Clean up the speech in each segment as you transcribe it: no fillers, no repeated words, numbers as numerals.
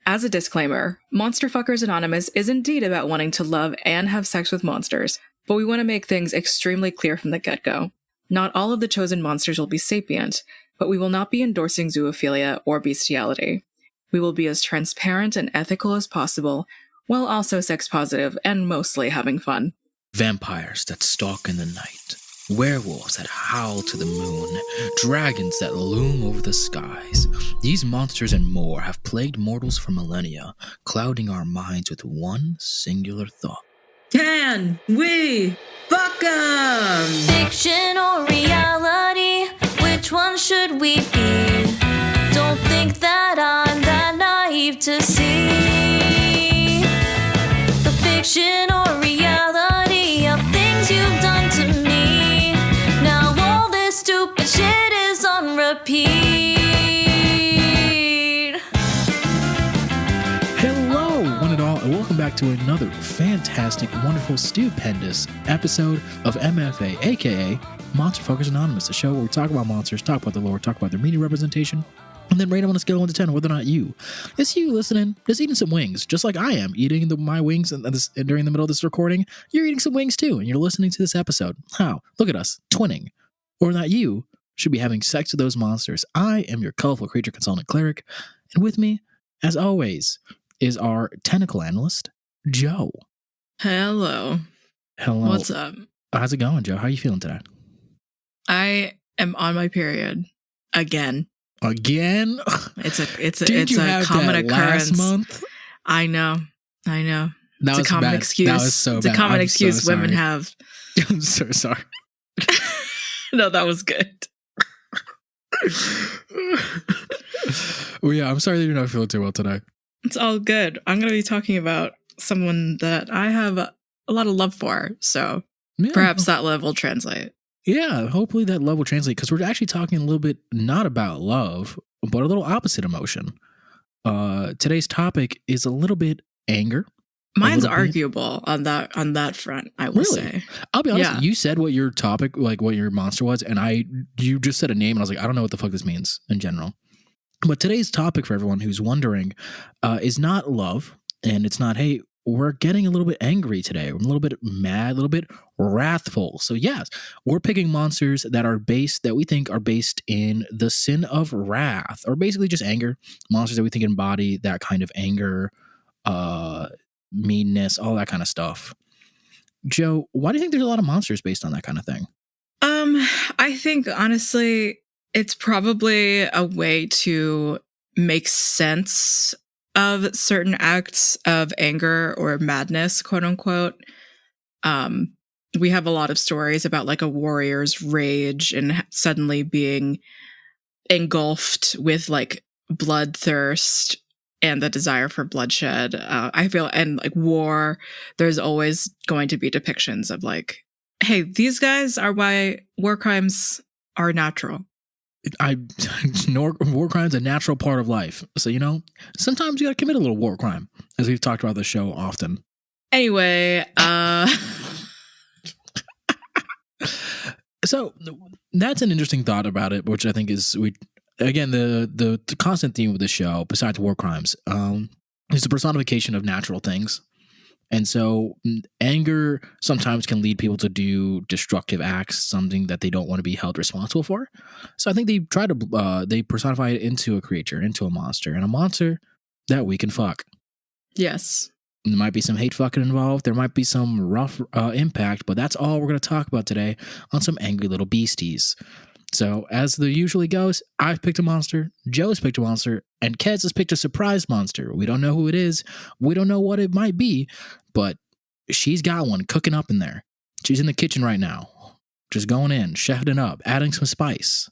As a disclaimer, Monster Fuckers Anonymous is indeed about wanting to love and have sex with monsters, but we want to make things extremely clear from the get-go. Not all of the chosen monsters will be sapient, but we will not be endorsing zoophilia or bestiality. We will be as transparent and ethical as possible, while also sex positive and mostly having fun. Vampires that stalk in the night, werewolves that howl to the moon, dragons that loom over the skies. These monsters and more have plagued mortals for millennia, clouding our minds with one singular thought. Can we fuck 'em? Fiction or reality, which one should we be? Don't think that I'm that naive to see the fiction or reality of things you've done to me. Now all this stupid shit is on repeat. Hello, one and all, and welcome back to another fantastic, wonderful, stupendous episode of MFA, aka Monster Fuckers Anonymous, a show where we talk about monsters, talk about the lore, talk about their media representation, and then rate them on a scale of 1 to 10, whether or not you, it's you listening, just eating some wings, just like I am eating my wings and during the middle of this recording. You're eating some wings too, and you're listening to this episode. How? Look at us, twinning. Or that you should be having sex with those monsters. I am your colorful creature consultant cleric, and with me, as always, is our tentacle analyst, Zhao. Hello. Hello. What's up? How's it going, Zhao? How are you feeling today? I am on my period. Again? It's a common occurrence. Last month? I know. It's a common excuse. That was so it's bad. a common I'm excuse so women sorry. have. I'm so sorry. No, that was good. Well, yeah, I'm sorry that you're not feeling too well today. It's all good. I'm going to be talking about someone that I have a lot of love for, so Yeah. perhaps that love will translate. Yeah, hopefully that love will translate, because we're actually talking a little bit not about love, but a little opposite emotion. Today's topic is a little bit anger. Mine's little bit. arguable on that front, I will Really? say. I'll be honest, Yeah. you said what your topic, like what your monster was, and you just said a name, and I was like, I don't know what the fuck this means in general. But today's topic, for everyone who's wondering, is not love, and it's not, hey, we're getting a little bit angry today. We're a little bit mad, a little bit wrathful. So yes, we're picking monsters that we think are based in the sin of wrath, or basically just anger. Monsters that we think embody that kind of anger, meanness, all that kind of stuff. Joe, why do you think there's a lot of monsters based on that kind of thing? I think honestly, it's probably a way to make sense of certain acts of anger or madness, quote unquote. We have a lot of stories about like a warrior's rage and suddenly being engulfed with like bloodthirst and the desire for bloodshed. I feel, and like war, there's always going to be depictions of like, hey, these guys are why war crimes are natural. War crime's a natural part of life. So, sometimes you got to commit a little war crime, as we've talked about the show often. Anyway, so that's an interesting thought about it, which I think is the constant theme of the show, besides war crimes, is the personification of natural things. And so anger sometimes can lead people to do destructive acts, something that they don't want to be held responsible for. So I think they personify it into a creature, into a monster, and a monster that we can fuck. yes. There might be some hate fucking involved. There might be some rough impact, but that's all we're going to talk about today on some angry little beasties. So as the usually goes, I've picked a monster, Joe's picked a monster, and Kez has picked a surprise monster. We don't know who it is. We don't know what it might be, but she's got one cooking up in there. She's in the kitchen right now, just going in, chefing it up, adding some spice.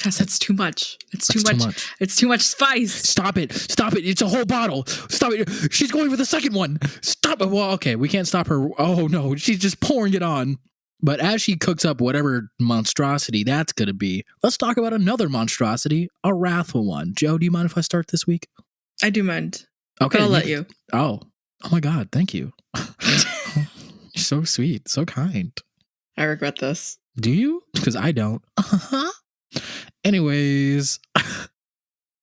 Guys, that's too much. It's too much. It's too much spice. Stop it. It's a whole bottle. Stop it. She's going for the second one. Stop it. Well, okay, we can't stop her. Oh no, she's just pouring it on. But as she cooks up whatever monstrosity that's going to be, let's talk about another monstrosity, a wrathful one. Joe, do you mind if I start this week? I do mind. Okay. But I'll let you. Oh my God. Thank you. You're so sweet. So kind. I regret this. Do you? Because I don't. Anyways,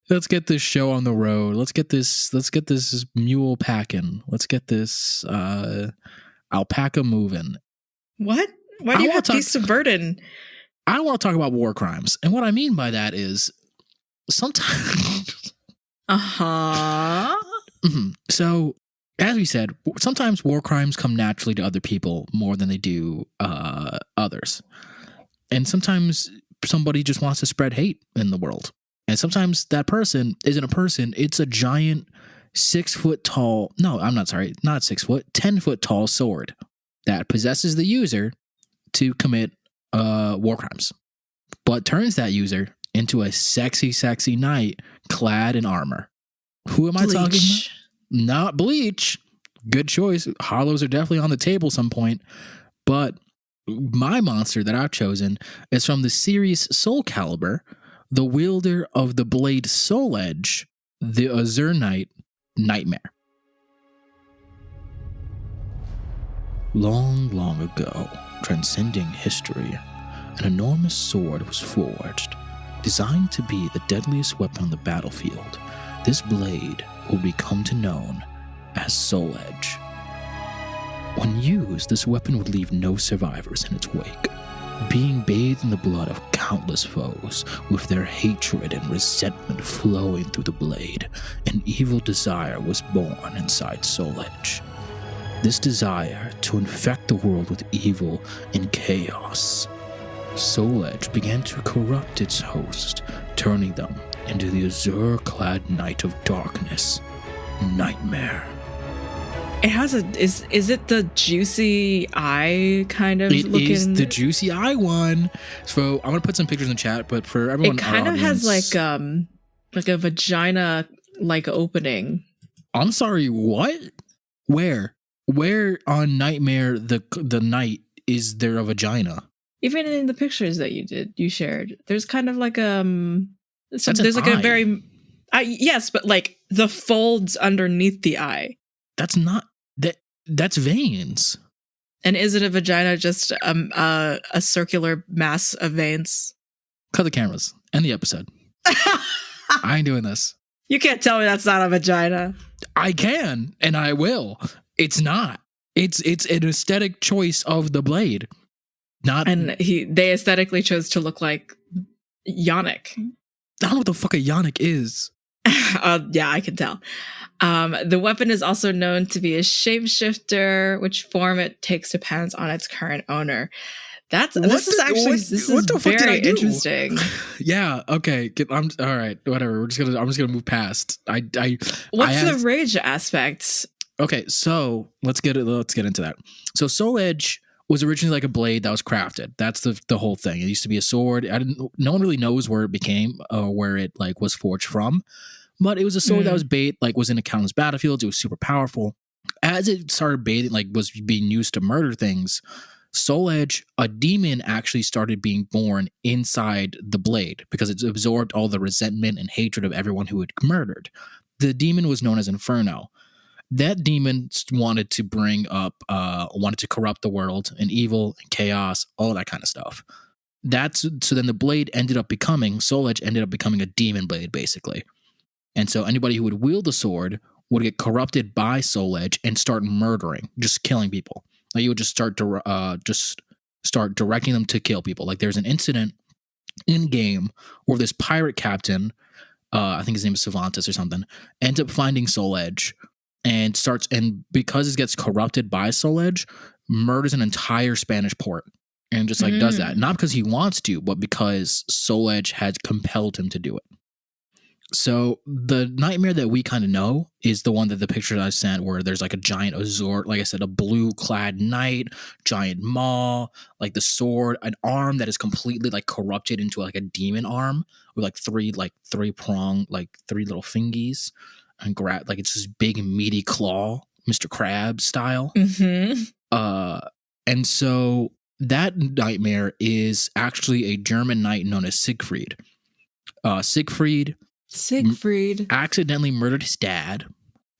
Let's get this show on the road. Let's get this mule packing. Let's get this alpaca moving. What? Why do you have beasts of burden? I want to talk about war crimes. And what I mean by that is sometimes So, as we said, sometimes war crimes come naturally to other people more than they do others. And sometimes somebody just wants to spread hate in the world. And sometimes that person isn't a person, it's a giant 6 foot tall, no, I'm not sorry, not 6 foot, 10 foot tall sword that possesses the user to commit war crimes, but turns that user into a sexy, sexy knight clad in armor. Who am I talking about? Not Bleach. Good choice. Hollows are definitely on the table some point, but my monster that I've chosen is from the series Soulcalibur, the wielder of the blade Soul Edge, the Azure Knight Nightmare. Long, long ago, transcending history, an enormous sword was forged, designed to be the deadliest weapon on the battlefield. This blade will become to known as Soul Edge. When used, this weapon would leave no survivors in its wake, being bathed in the blood of countless foes, with their hatred and resentment flowing through the blade. An evil desire was born inside Soul Edge. This desire to infect the world with evil and chaos. Soul Edge began to corrupt its host, turning them into the azure-clad Knight of Darkness, Nightmare. It has is it the juicy eye kind of looking? It is the juicy eye one. So I'm gonna put some pictures in the chat, but for everyone, it kind of has like a vagina like opening. I'm sorry, what? Where on Nightmare the night is there a vagina? Even in the pictures that you shared, there's kind of like so there's like eye. a very yes, but like the folds underneath the eye. That's veins. And is it a vagina just a circular mass of veins? Cut the cameras. End the episode. I ain't doing this. You can't tell me that's not a vagina. I can, and I will. It's not. It's an aesthetic choice of the blade. Not. And they aesthetically chose to look like Yannick. I don't know what the fuck a Yannick is. Yeah, I can tell. The weapon is also known to be a shapeshifter, which form it takes depends on its current owner. This is very interesting. Yeah. Okay. I'm all right. Whatever. I'm just gonna move past. What's the rage aspect? Okay, so let's get into that. So Soul Edge was originally like a blade that was crafted. That's the whole thing. It used to be a sword. No one really knows where it became or where it like was forged from, but it was a sword that was was in a countless battlefields. It was super powerful. As it started was being used to murder things, Soul Edge, a demon actually started being born inside the blade because it absorbed all the resentment and hatred of everyone who had murdered. The demon was known as Inferno. That demon wanted to wanted to corrupt the world and evil and chaos, all that kind of stuff. So then the blade Soul Edge ended up becoming a demon blade, basically. And so anybody who would wield the sword would get corrupted by Soul Edge and start murdering, just killing people. Like you would just start directing them to kill people. Like there's an incident in game where this pirate captain, I think his name is Cervantes or something, ends up finding Soul Edge and because it gets corrupted by Soul Edge, murders an entire Spanish port and just does that. Not because he wants to, but because Soul Edge had compelled him to do it. So the nightmare that we kind of know is the one that the picture that I sent where there's like a giant azure, like I said, a blue clad knight, giant maw, like the sword, an arm that is completely like corrupted into like a demon arm with like three prong, like three little fingies and grab, like it's this big meaty claw, Mr. Crab style. And so that nightmare is actually a German knight known as Siegfried. Siegfried accidentally murdered his dad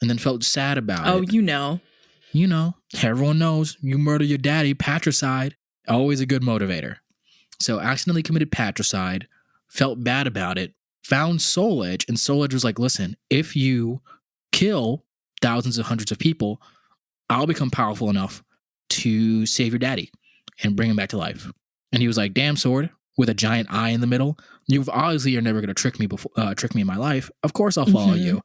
and then felt sad about it. Oh, you know, everyone knows you murder your daddy, patricide, always a good motivator. So accidentally committed patricide, felt bad about it, found Soul Edge, and Soul Edge was like, listen, if you kill thousands and hundreds of people, I'll become powerful enough to save your daddy and bring him back to life. And he was like, damn sword with a giant eye in the middle. You're never going to trick me in my life. Of course I'll follow you.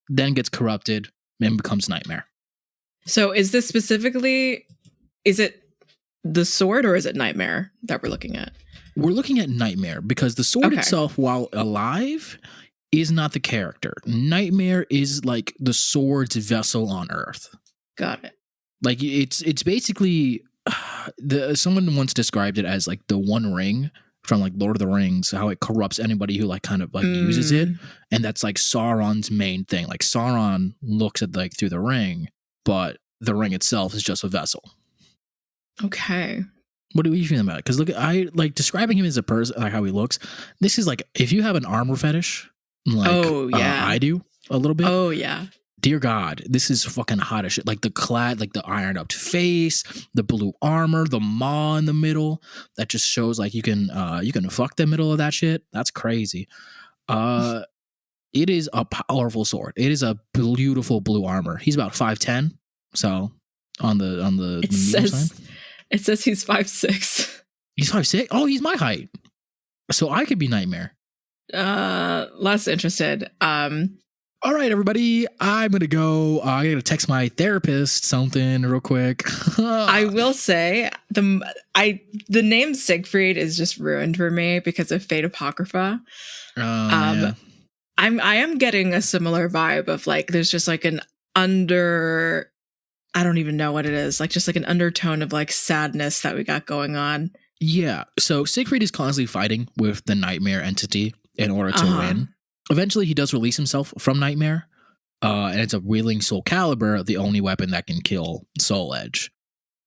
Then gets corrupted and becomes Nightmare. So is this specifically, is it the sword or is it Nightmare that we're looking at? We're looking at Nightmare because the sword itself, while alive, is not the character. Nightmare is like the sword's vessel on Earth. Got it. Like it's basically someone once described it as like the One Ring from like Lord of the Rings, how it corrupts anybody who like kind of like uses it, and that's like Sauron's main thing. Like Sauron looks at like through the ring, but the ring itself is just a vessel. Okay. What do you feel about it? Because look, I like describing him as a person, like how he looks. This is like if you have an armor fetish, like I do a little bit. Oh yeah. Dear God, this is fucking hot as shit. Like the ironed up face, the blue armor, the maw in the middle that just shows like you can fuck the middle of that shit. That's crazy. It is a powerful sword. It is a beautiful blue armor. He's about 5'10", so on the medium side. It says he's 5'6". He's 5'6"? Oh, he's my height. So I could be Nightmare. Less interested. All right, everybody. I'm gonna go. I gotta text my therapist something real quick. I will say the name Siegfried is just ruined for me because of Fate Apocrypha. Yeah. I am getting a similar vibe of like there's just like an I don't even know what it is, like just like an undertone of like sadness that we got going on. Yeah. So Siegfried is constantly fighting with the Nightmare entity in order to win. Eventually, he does release himself from Nightmare, and it's a wielding Soulcalibur, the only weapon that can kill Soul Edge.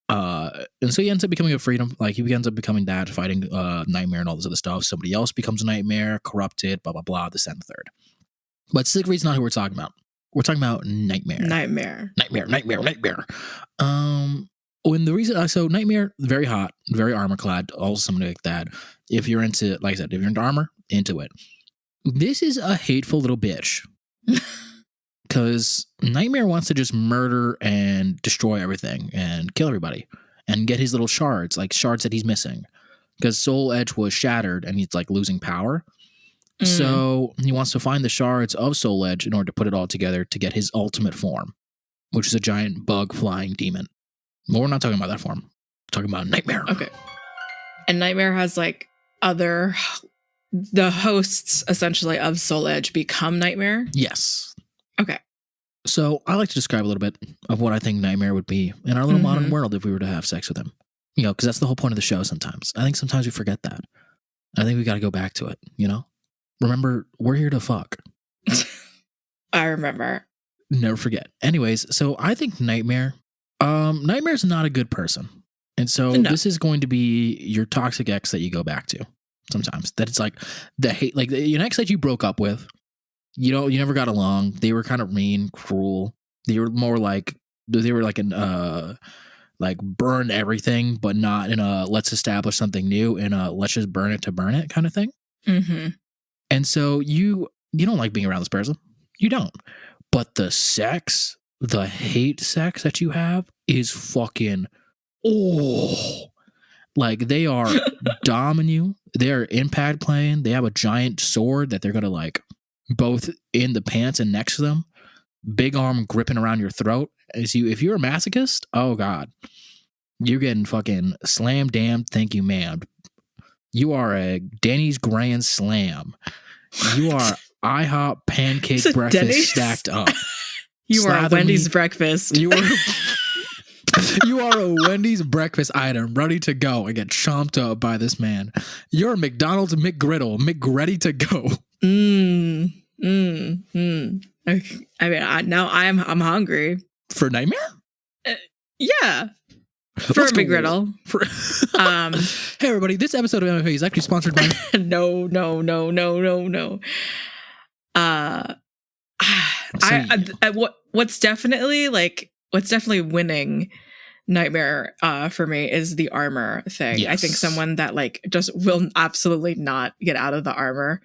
And so he ends up becoming a freedom. Like he ends up becoming that, fighting Nightmare and all this other stuff. Somebody else becomes a Nightmare, corrupted, blah blah blah. This and the third. But Siegfried's not who we're talking about. We're talking about Nightmare. Nightmare. When the reason, so Nightmare, very hot, very armor clad, also something like that. If you're into, like I said, if you're into armor, into it. This is a hateful little bitch. Because Nightmare wants to just murder and destroy everything and kill everybody and get his little shards, like shards that he's missing. Because Soul Edge was shattered and he's like losing power. So he wants to find the shards of Soul Edge in order to put it all together to get his ultimate form, which is a giant bug flying demon. But we're not talking about that form. We're talking about Nightmare. Okay. And Nightmare has like the hosts essentially of Soul Edge become Nightmare? Yes. Okay. So I like to describe a little bit of what I think Nightmare would be in our little modern world if we were to have sex with him. You know, because that's the whole point of the show sometimes. I think sometimes we forget that. I think we got to go back to it, you know? Remember, we're here to fuck. I remember. Never forget. Anyways, so I think Nightmare's not a good person. And so this is going to be your toxic ex that you go back to sometimes. That it's like the hate, like an ex that you broke up with. You know, you never got along. They were kind of mean, cruel. They were more like, like burn everything, but not in a let's establish something new, in a let's just burn it to burn it kind of thing. Mm-hmm. And so you don't like being around this person. You don't. But the sex, the hate sex that you have is fucking, like they are doming you. They are impact playing. They have a giant sword that they're going to like both in the pants and next to them. Big arm gripping around your throat. If you're a masochist, oh God, you're getting fucking slam damned. Thank you, ma'am. You are a Denny's Grand Slam. You are IHOP pancake breakfast Denny's? Stacked up. You are a Wendy's breakfast. You are a Wendy's breakfast item ready to go and get chomped up by this man. You're a McDonald's McGriddle, McReady to go. Okay. I mean, now I'm hungry. For Nightmare? Yeah. For a McGriddle. Hey everybody, this episode of MFA is actually sponsored by No. What's definitely winning Nightmare for me is the armor thing. Yes. I think someone that like just will absolutely not get out of the armor.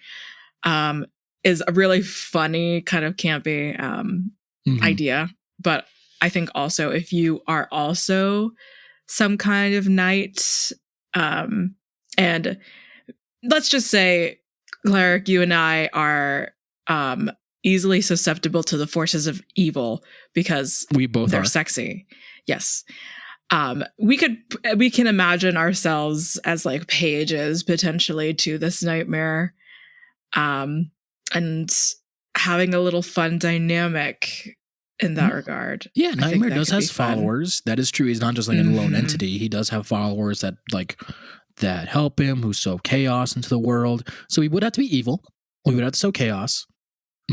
is a really funny, kind of campy idea. But I think also if you are also some kind of knight, and let's just say, Cleric, you and I are easily susceptible to the forces of evil because we both they're are sexy. Yes. We can imagine ourselves as like pages potentially to this nightmare, and having a little fun dynamic in that regard. Yeah, I think Nightmare that does could be has fun. followers. That is true. He's not just like a lone entity. He does have followers that help him, who sow chaos into the world. So he would have to be evil. We would have to sow chaos.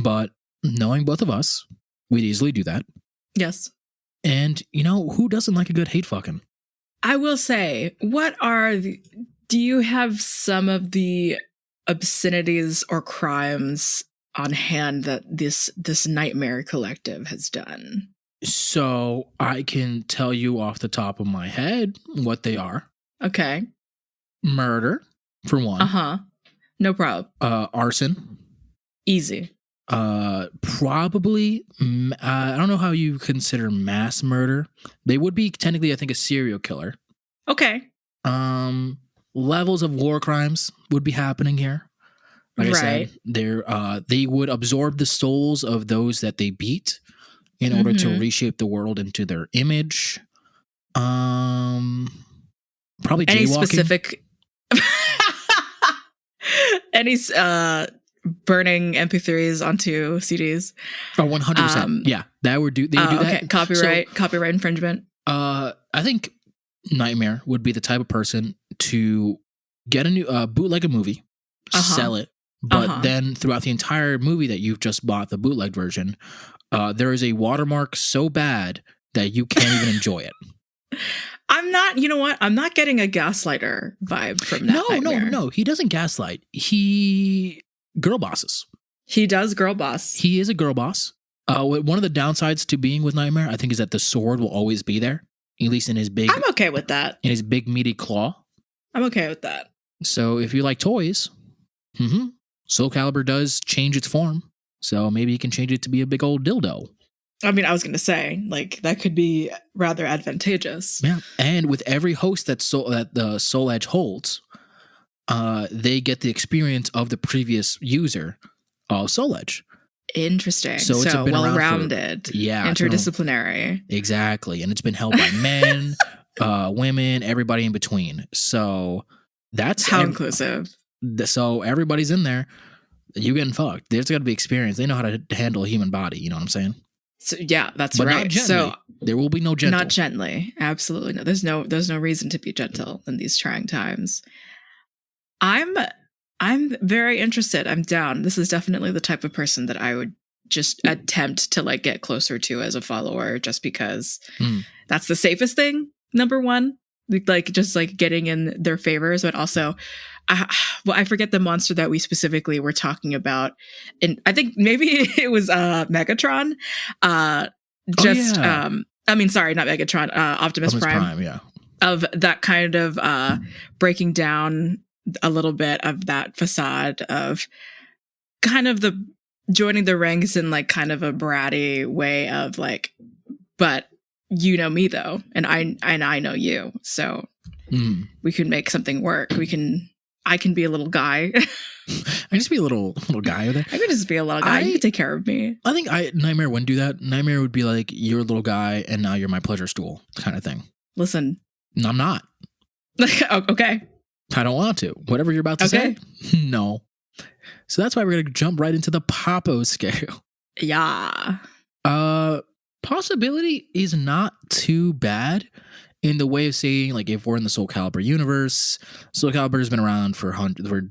But knowing both of us, we'd easily do that. Yes. And, who doesn't like a good hate fucking? I will say, do you have some of the obscenities or crimes on hand that this Nightmare Collective has done? So I can tell you off the top of my head what they are. Okay. Murder, for one. No problem. Arson. Easy. Probably, I don't know how you consider mass murder. They would be technically, I think, a serial killer. Okay. Levels of war crimes would be happening here. Like I said, they would absorb the souls of those that they beat in order to reshape the world into their image. Probably any jaywalking. Specific any burning MP3s onto CDs. Oh, 100%. Yeah, they would do that. Okay. Copyright infringement. I think Nightmare would be the type of person to get a new bootleg a movie, sell it, but then throughout the entire movie that you've just bought, the bootleg version, there is a watermark so bad that you can't even enjoy it. I'm not, you know what? I'm not getting a gaslighter vibe from that. No. He doesn't gaslight. He girl bosses. He does girl boss. He is a girl boss. One of the downsides to being with Nightmare, I think, is that the sword will always be there, at least in his big. I'm okay with that. In his big meaty claw. I'm okay with that. So if you like toys, Soulcalibur does change its form. So maybe you can change it to be a big old dildo. I mean, I was going to say, like, that could be rather advantageous. Yeah, and with every host that the Soul Edge holds, they get the experience of the previous user of Soul Edge. Interesting. So it's been well-rounded. Yeah. Interdisciplinary. Exactly. And it's been held by men, women, everybody in between. So that's how inclusive. So everybody's in there. You getting fucked. There's got to be experience. They know how to handle a human body. You know what I'm saying? So, yeah, that's but right. Not gently. So there will be no gentle. Not gently. Absolutely no. There's no reason to be gentle in these trying times. I'm very interested. I'm down. This is definitely the type of person that I would just attempt to like get closer to as a follower, just because that's the safest thing. Number one, like just like getting in their favors, but also, I forget the monster that we specifically were talking about, and I think maybe it was Megatron. I mean, sorry, not Megatron. Optimus Prime. Yeah. Of that kind of breaking down a little bit of that facade of kind of the joining the ranks in like kind of a bratty way of like, but you know me though, and I know you, so we can make something work. I can be a little guy. I just be a little guy over there. I could just be a little guy. You can take care of me. I think Nightmare wouldn't do that. Nightmare would be like, you're a little guy and now you're my pleasure stool kind of thing. Listen. No, I'm not. Okay. I don't want to. Whatever you're about to say. No. So that's why we're going to jump right into the Popo scale. Yeah. Possibility is not too bad in the way of saying, like, if we're in the Soulcalibur universe, Soulcalibur has been around for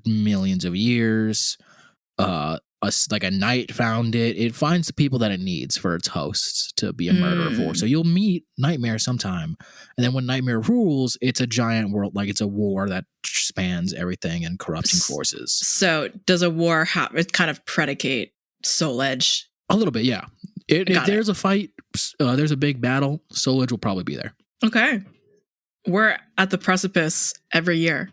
millions of years. Like a knight found it. It finds the people that it needs for its hosts to be a murderer for. So you'll meet Nightmare sometime. And then when Nightmare rules, it's a giant world, like it's a war that spans everything and corrupting forces. So does a war kind of predicate Soul Edge? A little bit, yeah. If there's a fight, there's a big battle, Soul Edge will probably be there. Okay. We're at the precipice every year.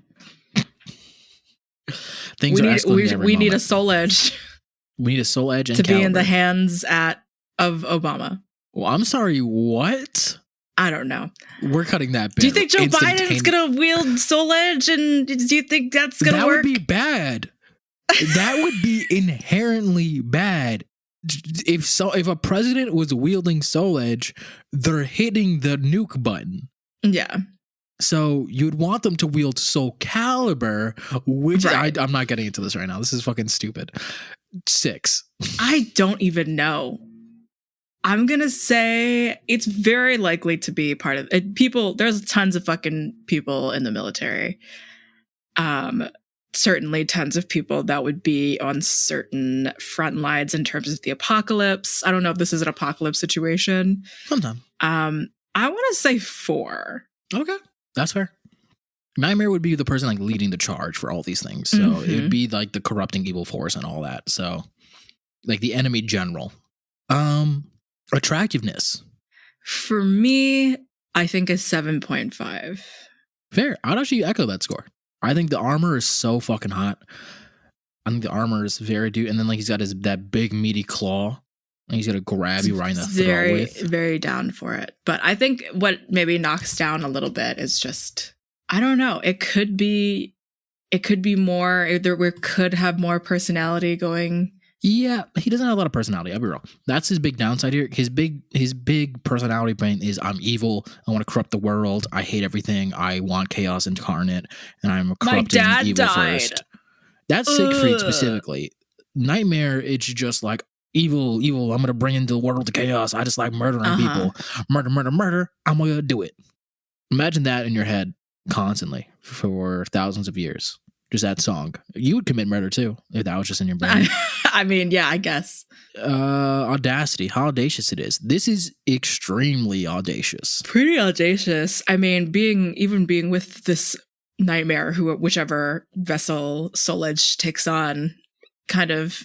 Things are escalating every we need a moment. soul edge We need a soul edge and to be in the Calibur. hands of Obama. Well, I'm sorry, what? I don't know. We're cutting that bit. Do you think Joe Biden's going to wield soul edge? And do you think that's going to work? That would be bad. That would be inherently bad. If a president was wielding soul edge, they're hitting the nuke button. Yeah. So you'd want them to wield Soulcalibur, which Right. I'm not getting into this right now. This is fucking stupid. 6. I don't even know. I'm going to say it's very likely to be part of it. People, there's tons of fucking people in the military. Certainly tons of people that would be on certain front lines in terms of the apocalypse. I don't know if this is an apocalypse situation. Sometime. I want to say 4. Okay. That's fair. Nightmare would be the person like leading the charge for all these things. So it would be like the corrupting evil force and all that. So like the enemy general. Attractiveness. For me, I think is 7.5. Fair. I'd actually echo that score. I think the armor is so fucking hot. I think the armor is very dude. And then like he's got that big meaty claw. And he's gonna grab you right in the throat with. Very down for it. But I think what maybe knocks down a little bit is just, I don't know. It could be more. We could have more personality going. Yeah, he doesn't have a lot of personality. I'll be real. That's his big downside here. His big personality point is I'm evil. I want to corrupt the world. I hate everything. I want chaos incarnate, and I'm corrupting evil died. first. That's Siegfried specifically. Nightmare, it's just like evil. I'm gonna bring into the world the chaos. I just like murdering people. Murder. I'm gonna do it. Imagine that in your head constantly for thousands of years. Just that song. You would commit murder too if that was just in your brain. I mean, yeah, I guess. Audacity. How audacious it is. This is extremely audacious. Pretty audacious. I mean, being with this nightmare, whichever vessel Soul Edge takes on, kind of,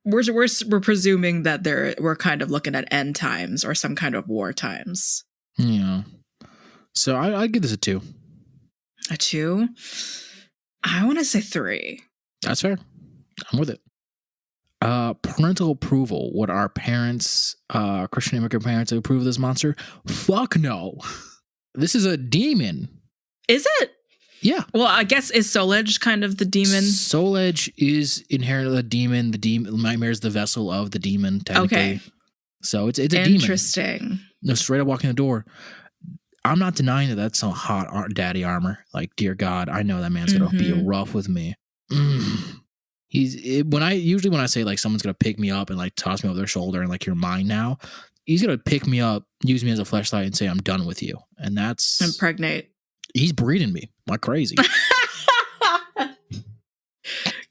we're presuming that we're kind of looking at end times or some kind of war times. Yeah. So I'd give this a 2. A 2? I want to say 3. That's fair. I'm with it. Parental approval. Would our parents, Christian immigrant parents, approve of this monster? Fuck no. This is a demon. Is it? Yeah. Well, I guess is Soul Edge kind of the demon? Soul Edge is inherently a demon. The demon Nightmare is the vessel of the demon, technically. Okay. So it's a demon. Interesting. No, straight up walking the door. I'm not denying that that's some hot daddy armor. Like, dear God, I know that man's gonna be rough with me. When I say like someone's gonna pick me up and like toss me over their shoulder and like you're mine now, he's gonna pick me up, use me as a fleshlight, and say I'm done with you. And that's Impregnate. He's breeding me like crazy.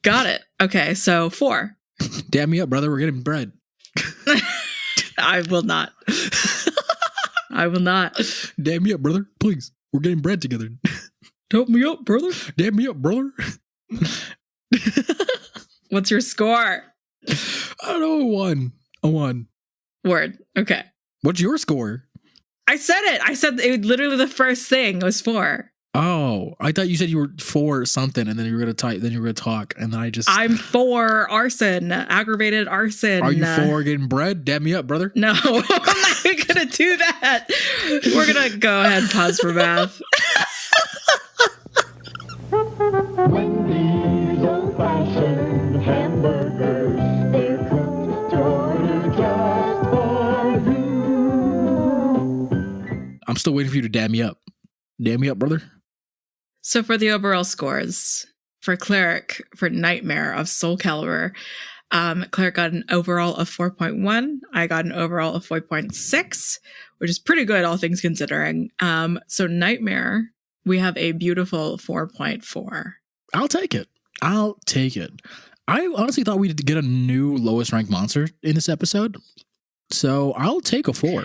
Got it. Okay, so 4. Dab me up, brother. We're getting bread. I will not. I will not. Dab me up, brother. Please. We're getting bread together. Help me up, brother. Dab me up, brother. What's your score? I don't know. A 1. Word. Okay. What's your score? I said it. I said it, literally the first thing was 4. Oh, I thought you said you were for something, and then you were gonna type. Then you were gonna talk, and then I'm for arson, aggravated arson. Are you for getting bread? Dab me up, brother. No, I'm not gonna do that. We're gonna go ahead and pause for math. Wendy's old-fashioned hamburgers, they're cooked to order just for you. I'm still waiting for you to dab me up. Dab me up, brother. So for the overall scores, for Cleric, for Nightmare of Soulcalibur, Cleric got an overall of 4.1. I got an overall of 4.6, which is pretty good, all things considering. So Nightmare, we have a beautiful 4.4. I'll take it. I honestly thought we'd get a new lowest ranked monster in this episode. So I'll take a 4.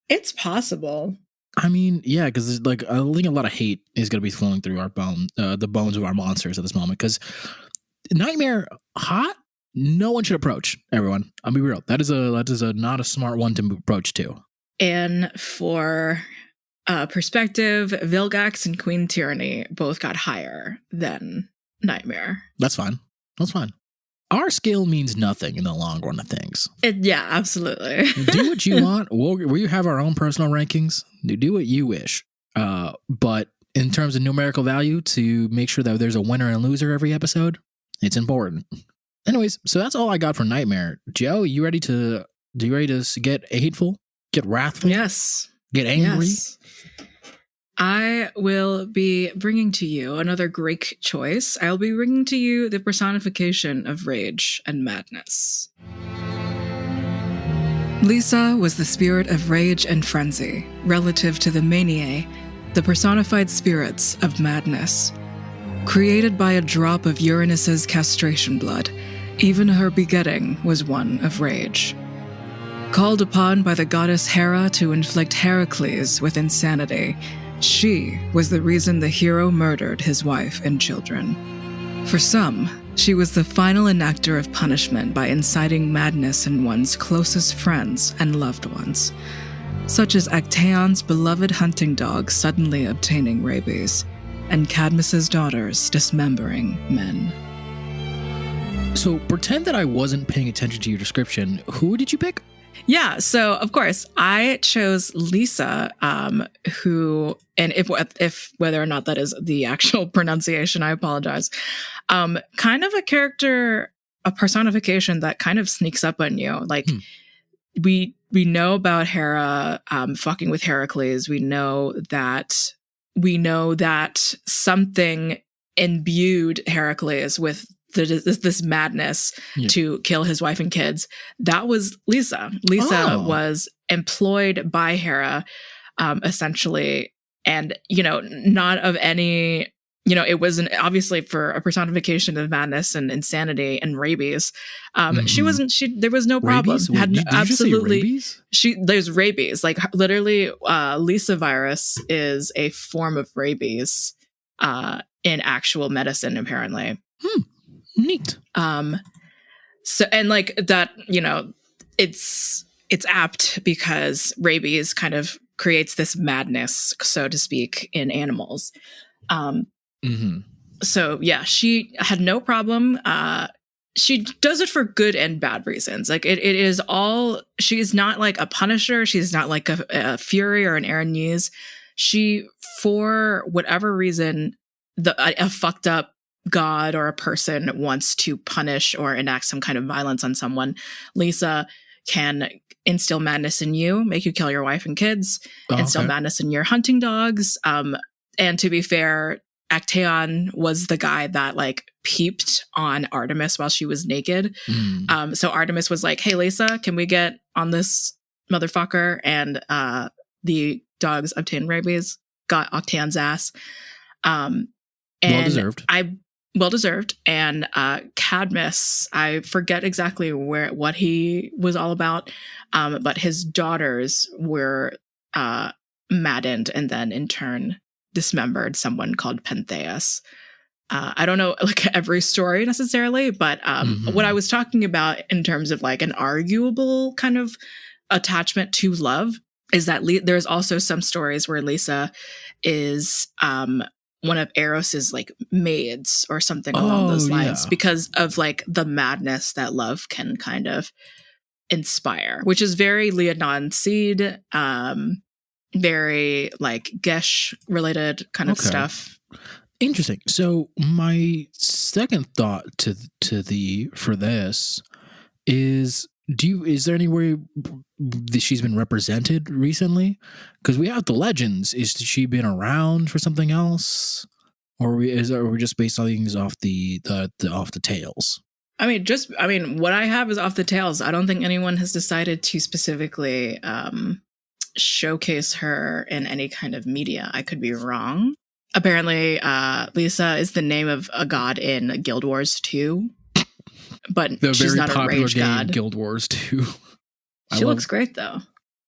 It's possible. I mean, yeah, because like I think a lot of hate is going to be flowing through our the bones of our monsters at this moment. Because Nightmare hot, no one should approach. Everyone, I'll be real. That is a not a smart one to approach to. And for perspective, Vilgax and Queen Tyranny both got higher than nightmare. That's fine. That's fine. Our skill means nothing in the long run of things. Yeah, absolutely. Do what you want. We have our own personal rankings. Do what you wish. But in terms of numerical value, to make sure that there's a winner and loser every episode, it's important. Anyways, so that's all I got for Nightmare. Joe, you ready to get hateful? Get wrathful? Yes. Get angry? Yes. I will be bringing to you another great choice. I'll be bringing to you the personification of rage and madness. Lyssa was the spirit of rage and frenzy, relative to the maniae, the personified spirits of madness. Created by a drop of Uranus's castration blood, even her begetting was one of rage. Called upon by the goddess Hera to inflict Heracles with insanity, she was the reason the hero murdered his wife and children. For some, she was the final enactor of punishment by inciting madness in one's closest friends and loved ones, such as Actaeon's beloved hunting dog suddenly obtaining rabies, and Cadmus's daughters dismembering men. So pretend that I wasn't paying attention to your description. Who did you pick? Yeah, so of course I chose Lyssa, who, and if whether or not that is the actual pronunciation, I apologize. Kind of a character, a personification that kind of sneaks up on you. Like we know about Hera fucking with Heracles. We know that something imbued Heracles with this madness to kill his wife and kids. That was Lyssa. Lyssa was employed by Hera, essentially, and not of any. It wasn't obviously for a personification of madness and insanity and rabies. She wasn't. There was no problem. Rabies? Wait, did absolutely. you say rabies? There's rabies. Like literally, Lyssa virus is a form of rabies in actual medicine, apparently. Neat. So, and like that, it's apt because rabies kind of creates this madness, so to speak, in animals. So yeah, she had no problem. She does it for good and bad reasons. Like it is all, she's not like a punisher. She's not like a Fury or an Aranese. She, for whatever reason, a fucked up god or a person wants to punish or enact some kind of violence on someone, Lyssa can instill madness in you, make you kill your wife and kids, instill madness in your hunting dogs. And to be fair, Actaeon was the guy that like peeped on Artemis while she was naked. So Artemis was like, "Hey Lyssa, can we get on this motherfucker?" And the dogs obtained rabies, got Actaeon's ass. And well deserved. And Cadmus, I forget exactly what he was all about, but his daughters were maddened and then in turn dismembered someone called Pentheus. I don't know like every story necessarily, but what I was talking about in terms of like an arguable kind of attachment to love is that there's also some stories where Lyssa is one of Eros's like maids or something along those lines because of like the madness that love can kind of inspire, which is very Leonon Seed, very like Gesh related kind of stuff. Interesting. So my second thought for this is, is there any way that she's been represented recently? Because we have the legends. Is she been around for something else, or are we just based on things off the tales? I mean, what I have is off the tales. I don't think anyone has decided to specifically showcase her in any kind of media. I could be wrong. Apparently, Lyssa is the name of a god in Guild Wars 2. But the she's very not popular a rage game, god. Guild Wars 2. She looks great though.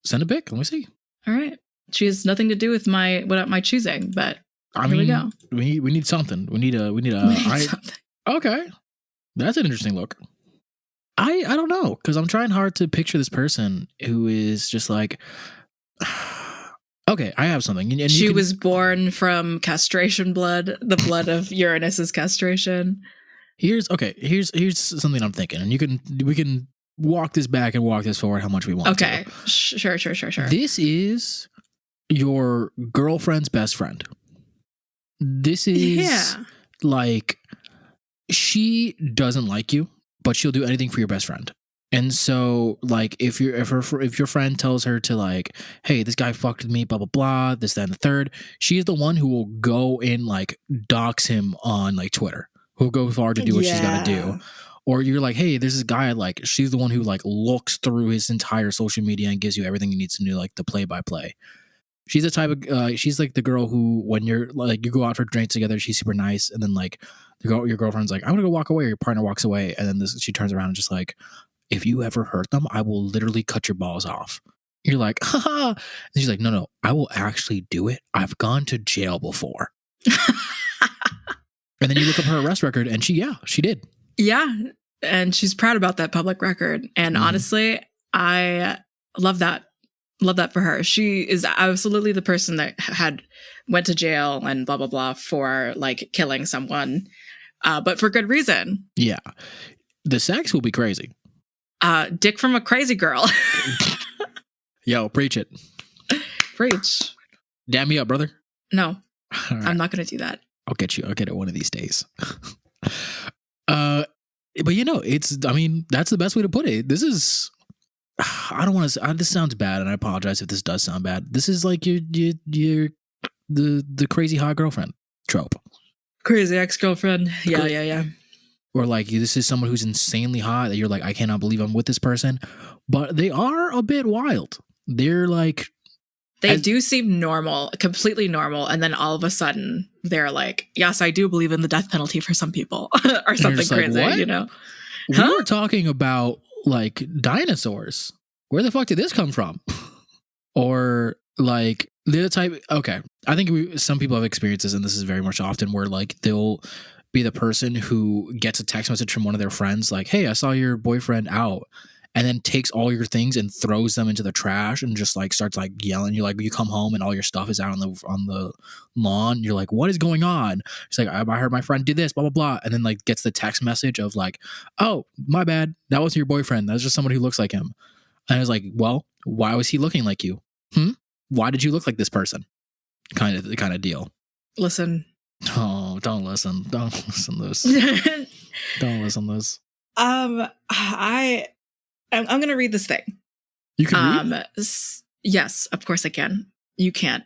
Send a pic. Let me see. All right. She has nothing to do with my choosing, but here we go. We need something. We need something. Okay. That's an interesting look. I don't know, because I'm trying hard to picture this person who is just like, Okay, I have something. And She was born from castration blood, the blood of Uranus's castration. Here's something I'm thinking, and we can walk this back and walk this forward how much we want. Okay, to. Sure. This is your girlfriend's best friend. This is like, she doesn't like you, but she'll do anything for your best friend. And so, like, if your friend tells her to, like, hey, this guy fucked with me, blah blah blah, this, that, and the third, she's the one who will go and like dox him on like Twitter, who'll go far to do what she's got to do. Or you're like, hey, there's this guy, like, she's the one who like looks through his entire social media and gives you everything you need to know, like the play by play. She's the type of she's like the girl who, when you're like, you go out for drinks together, she's super nice, and then like your girlfriend's like, I'm gonna go walk away, or your partner walks away, and then she turns around and just like, if you ever hurt them, I will literally cut your balls off. You're like, haha. And she's like, no, I will actually do it. I've gone to jail before. And then you look up her arrest record, and she did. Yeah. And she's proud about that public record. And honestly, I love that. Love that for her. She is absolutely the person that went to jail and blah, blah, blah for like killing someone, but for good reason. Yeah. The sex will be crazy. Dick from a crazy girl. Yo, preach it. Preach. Damn me up, brother. No, right. I'm not going to do that. I'll get it one of these days. But you know, that's the best way to put it. This is, I don't want to, this sounds bad, and I apologize if this does sound bad. This is like the crazy hot girlfriend trope. Crazy ex-girlfriend. Yeah. Or like, this is someone who's insanely hot that you're like, I cannot believe I'm with this person. But they are a bit wild. They're like, they do seem normal, completely normal. And then all of a sudden they're like, yes, I do believe in the death penalty for some people or something crazy, like, you know? We were talking about like dinosaurs. Where the fuck did this come from? Or like the type, okay. I think some people have experiences, and this is very much often, where like they'll be the person who gets a text message from one of their friends like, hey, I saw your boyfriend out, and then takes all your things and throws them into the trash and just like starts like yelling. You like, you come home and all your stuff is out on the lawn. You're like, what is going on? It's like, I heard my friend do this, blah blah blah, and then like gets the text message of like, oh, my bad, that wasn't your boyfriend, that's just someone who looks like him. And I was like, well, why was he looking like you? Why did you look like this person? Kind of deal. Listen. Oh, don't listen to this. Don't listen to this. I'm going to read this thing. You can read? Yes, of course I can. You can't.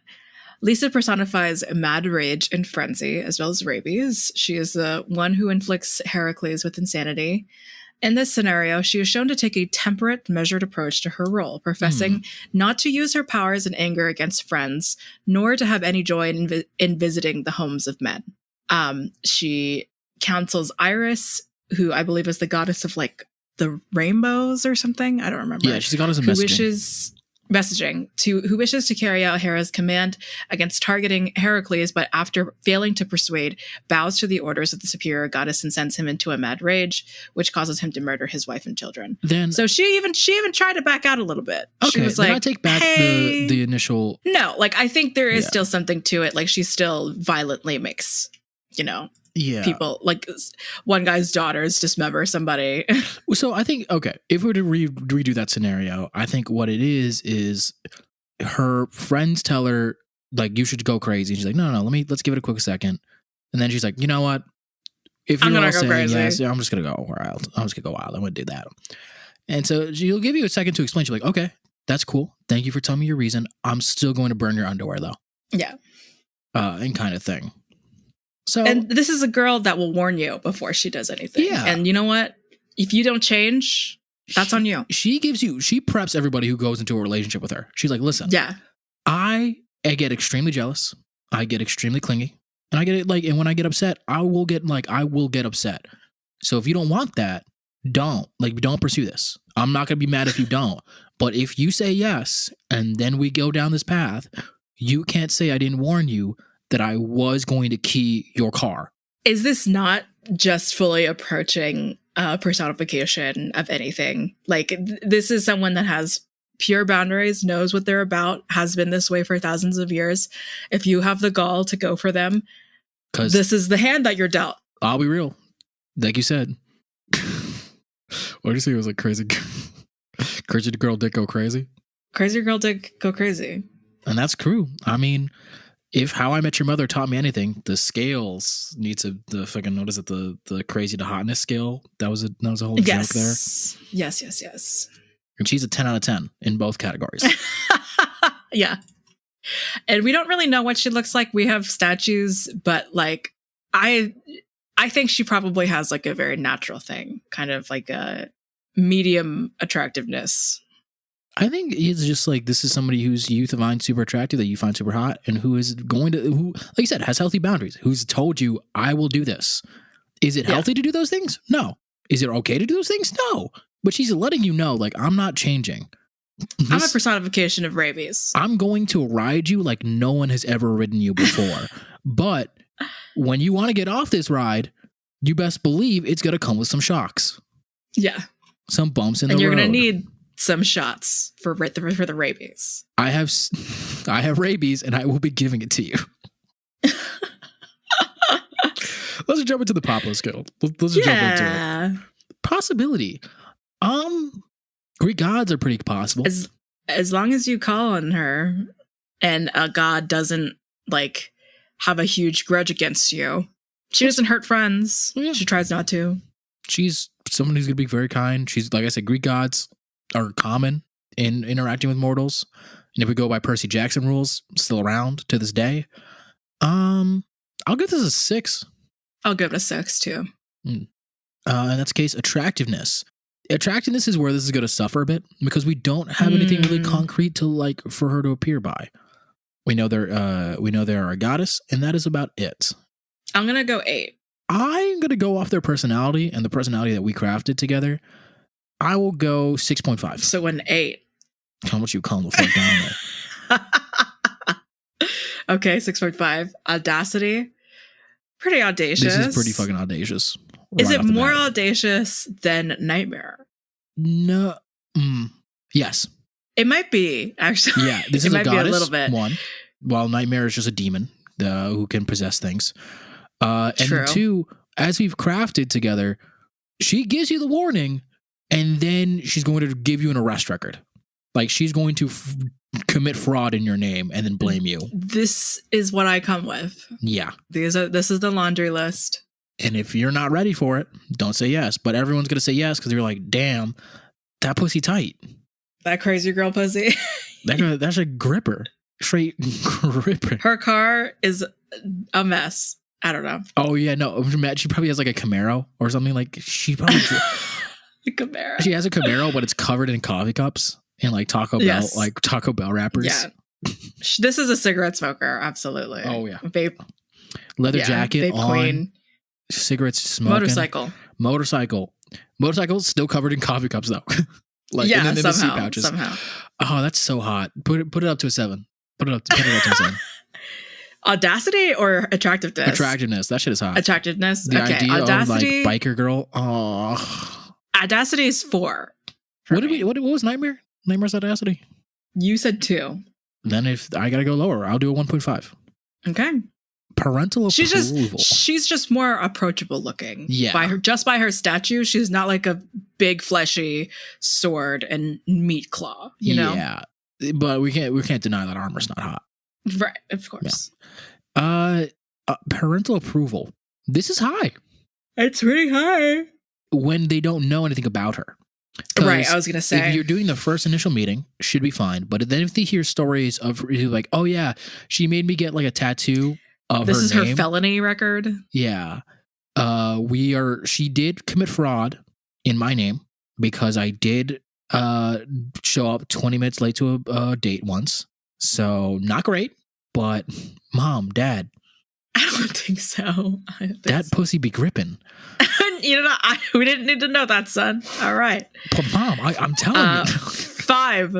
Lyssa personifies mad rage and frenzy, as well as rabies. She is the one who inflicts Heracles with insanity. In this scenario, she is shown to take a temperate, measured approach to her role, professing not to use her powers in anger against friends, nor to have any joy in visiting the homes of men. She counsels Iris, who I believe is the goddess of like the rainbows or something. I don't remember. Yeah, she's the goddess of messaging. Who wishes to carry out Hera's command against targeting Heracles, but after failing to persuade, bows to the orders of the superior goddess and sends him into a mad rage, which causes him to murder his wife and children. So she even tried to back out a little bit. Okay, she was like, I take back the initial. No, like I think there is still something to it. Like she still violently makes, people, like one guy's daughters dismember somebody. So I think, okay, if we were to redo that scenario, I think what it is her friends tell her like, you should go crazy. And she's like, no, let's give it a quick second. And then she's like, you know what? If you're all saying crazy, yes, I'm just gonna go wild. I'm gonna do that. And so she'll give you a second to explain. She's like, okay, that's cool. Thank you for telling me your reason. I'm still going to burn your underwear though. Yeah. And kind of thing. So, and this is a girl that will warn you before she does anything. Yeah. And you know what? If you don't change, that's on you. She preps everybody who goes into a relationship with her. She's like, listen, I get extremely jealous. I get extremely clingy. And I get it like, and when I get upset, I will get upset. So if you don't want that, don't pursue this. I'm not going to be mad if you don't. But if you say yes, and then we go down this path, you can't say I didn't warn you that I was going to key your car. Is this not just fully approaching personification of anything? Like this is someone that has pure boundaries, knows what they're about, has been this way for thousands of years. If you have the gall to go for them, because this is the hand that you're dealt. I'll be real. Like you said. What did you say? It was like crazy. Crazy girl did go crazy. Crazy girl did go crazy. And that's true. I mean, if How I Met Your Mother taught me anything, the scales need to the fucking what is it the crazy to hotness scale. That was a whole joke there. Yes. And she's a 10 out of 10 in both categories. Yeah. And we don't really know what she looks like. We have statues, but like I think she probably has like a very natural thing, kind of like a medium attractiveness. I think it's just like this is somebody who's you find super attractive, that you find super hot, and who is going to, who, like you said, has healthy boundaries, who's told you, I will do this. Is it healthy to do those things? No. Is it okay to do those things? No. But she's letting you know, like, I'm not changing. I'm a personification of rabies. I'm going to ride you like no one has ever ridden you before. But when you want to get off this ride, you best believe it's going to come with some shocks. Yeah. Some bumps in the road. And you're going to need some shots for the rabies. I have rabies, and I will be giving it to you. Let's jump into the Pablo skill. Let's jump into it. Possibility. Greek gods are pretty possible. As long as you call on her, and a god doesn't like have a huge grudge against you. She doesn't hurt friends. Yeah. She tries not to. She's someone who's going to be very kind. She's, like I said, Greek gods are common in interacting with mortals. And if we go by Percy Jackson rules, still around to this day. I'll give this a 6. I'll give it a 6 too. In that case, attractiveness. Attractiveness is where this is going to suffer a bit because we don't have anything really concrete to like for her to appear by. We know they're a goddess, and that is about it. I'm gonna go 8. I'm gonna go off their personality and the personality that we crafted together. I will go 6.5. So an 8. How much you calm the fuck down there? Okay, 6.5. Audacity. Pretty audacious. This is pretty fucking audacious. Is it more audacious than Nightmare? No. Yes. It might be, actually. Yeah, this is a goddess, a little bit. one, while Nightmare is just a demon who can possess things. And True. 2, as we've crafted together, she gives you the warning, and then she's going to give you an arrest record. Like, she's going to commit fraud in your name and then blame you. This is what I come with. Yeah. This is the laundry list. And if you're not ready for it, don't say yes. But everyone's going to say yes because you're like, damn, that pussy tight. That crazy girl pussy. That's a gripper. Straight gripper. Her car is a mess. I don't know. Oh, yeah. No, she probably has like a Camaro or something. Like, she probably... The Camaro. She has a Camaro, but it's covered in coffee cups and like Taco Bell wrappers. Yeah. This is a cigarette smoker. Absolutely. Oh, yeah. Vape. Leather jacket vape on. Queen. Cigarettes smoking. Motorcycle still covered in coffee cups though. Like in the seat pouches. Somehow. Oh, that's so hot. Put it up to a 7. Put it up to a 7. Audacity or attractiveness? Attractiveness. That shit is hot. Attractiveness. The okay. idea Audacity. of like biker girl. Oh. Audacity is 4. What was Nightmare? Nightmare's Audacity? You said 2. Then if I gotta go lower, I'll do a 1.5. Okay. Parental approval. She's just more approachable looking. Yeah. By her statue, she's not like a big fleshy sword and meat claw. You know. Yeah. But we can't deny that armor's not hot. Right. Of course. Yeah. Parental approval. This is high. It's pretty high. When they don't know anything about her. Right, I was going to say. If you're doing the first initial meeting, should be fine. But then if they hear stories of like, oh yeah, she made me get like a tattoo of this her is name. her felony record? Yeah. She did commit fraud in my name because I did show up 20 minutes late to a date once. So not great, but Mom, Dad. I don't think so. That pussy be gripping. You know, we didn't need to know that, son. All right. But Mom, I'm telling you. 5.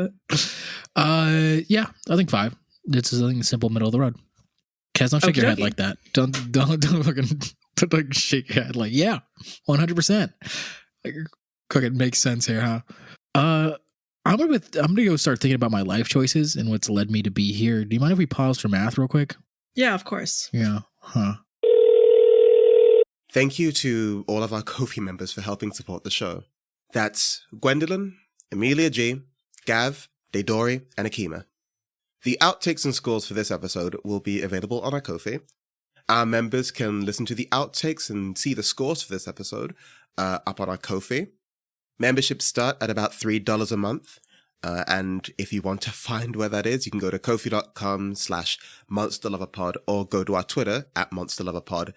Yeah, I think 5. It's a simple middle of the road. Kaz, don't shake your head like that. Don't fucking shake your head like, yeah, 100%. Like, it makes sense here, huh? I'm gonna go start thinking about my life choices and what's led me to be here. Do you mind if we pause for math real quick? Yeah, of course. Yeah. Huh. Thank you to all of our Ko-fi members for helping support the show. That's Gwendolyn, Amelia G, Gav, Daydori, and Akima. The outtakes and scores for this episode will be available on our Ko-fi. Our members can listen to the outtakes and see the scores for this episode up on our Ko-fi. Memberships start at about $3 a month. And if you want to find where that is, you can go to ko-fi.com/monsterloverpod or go to our Twitter @monsterloverpod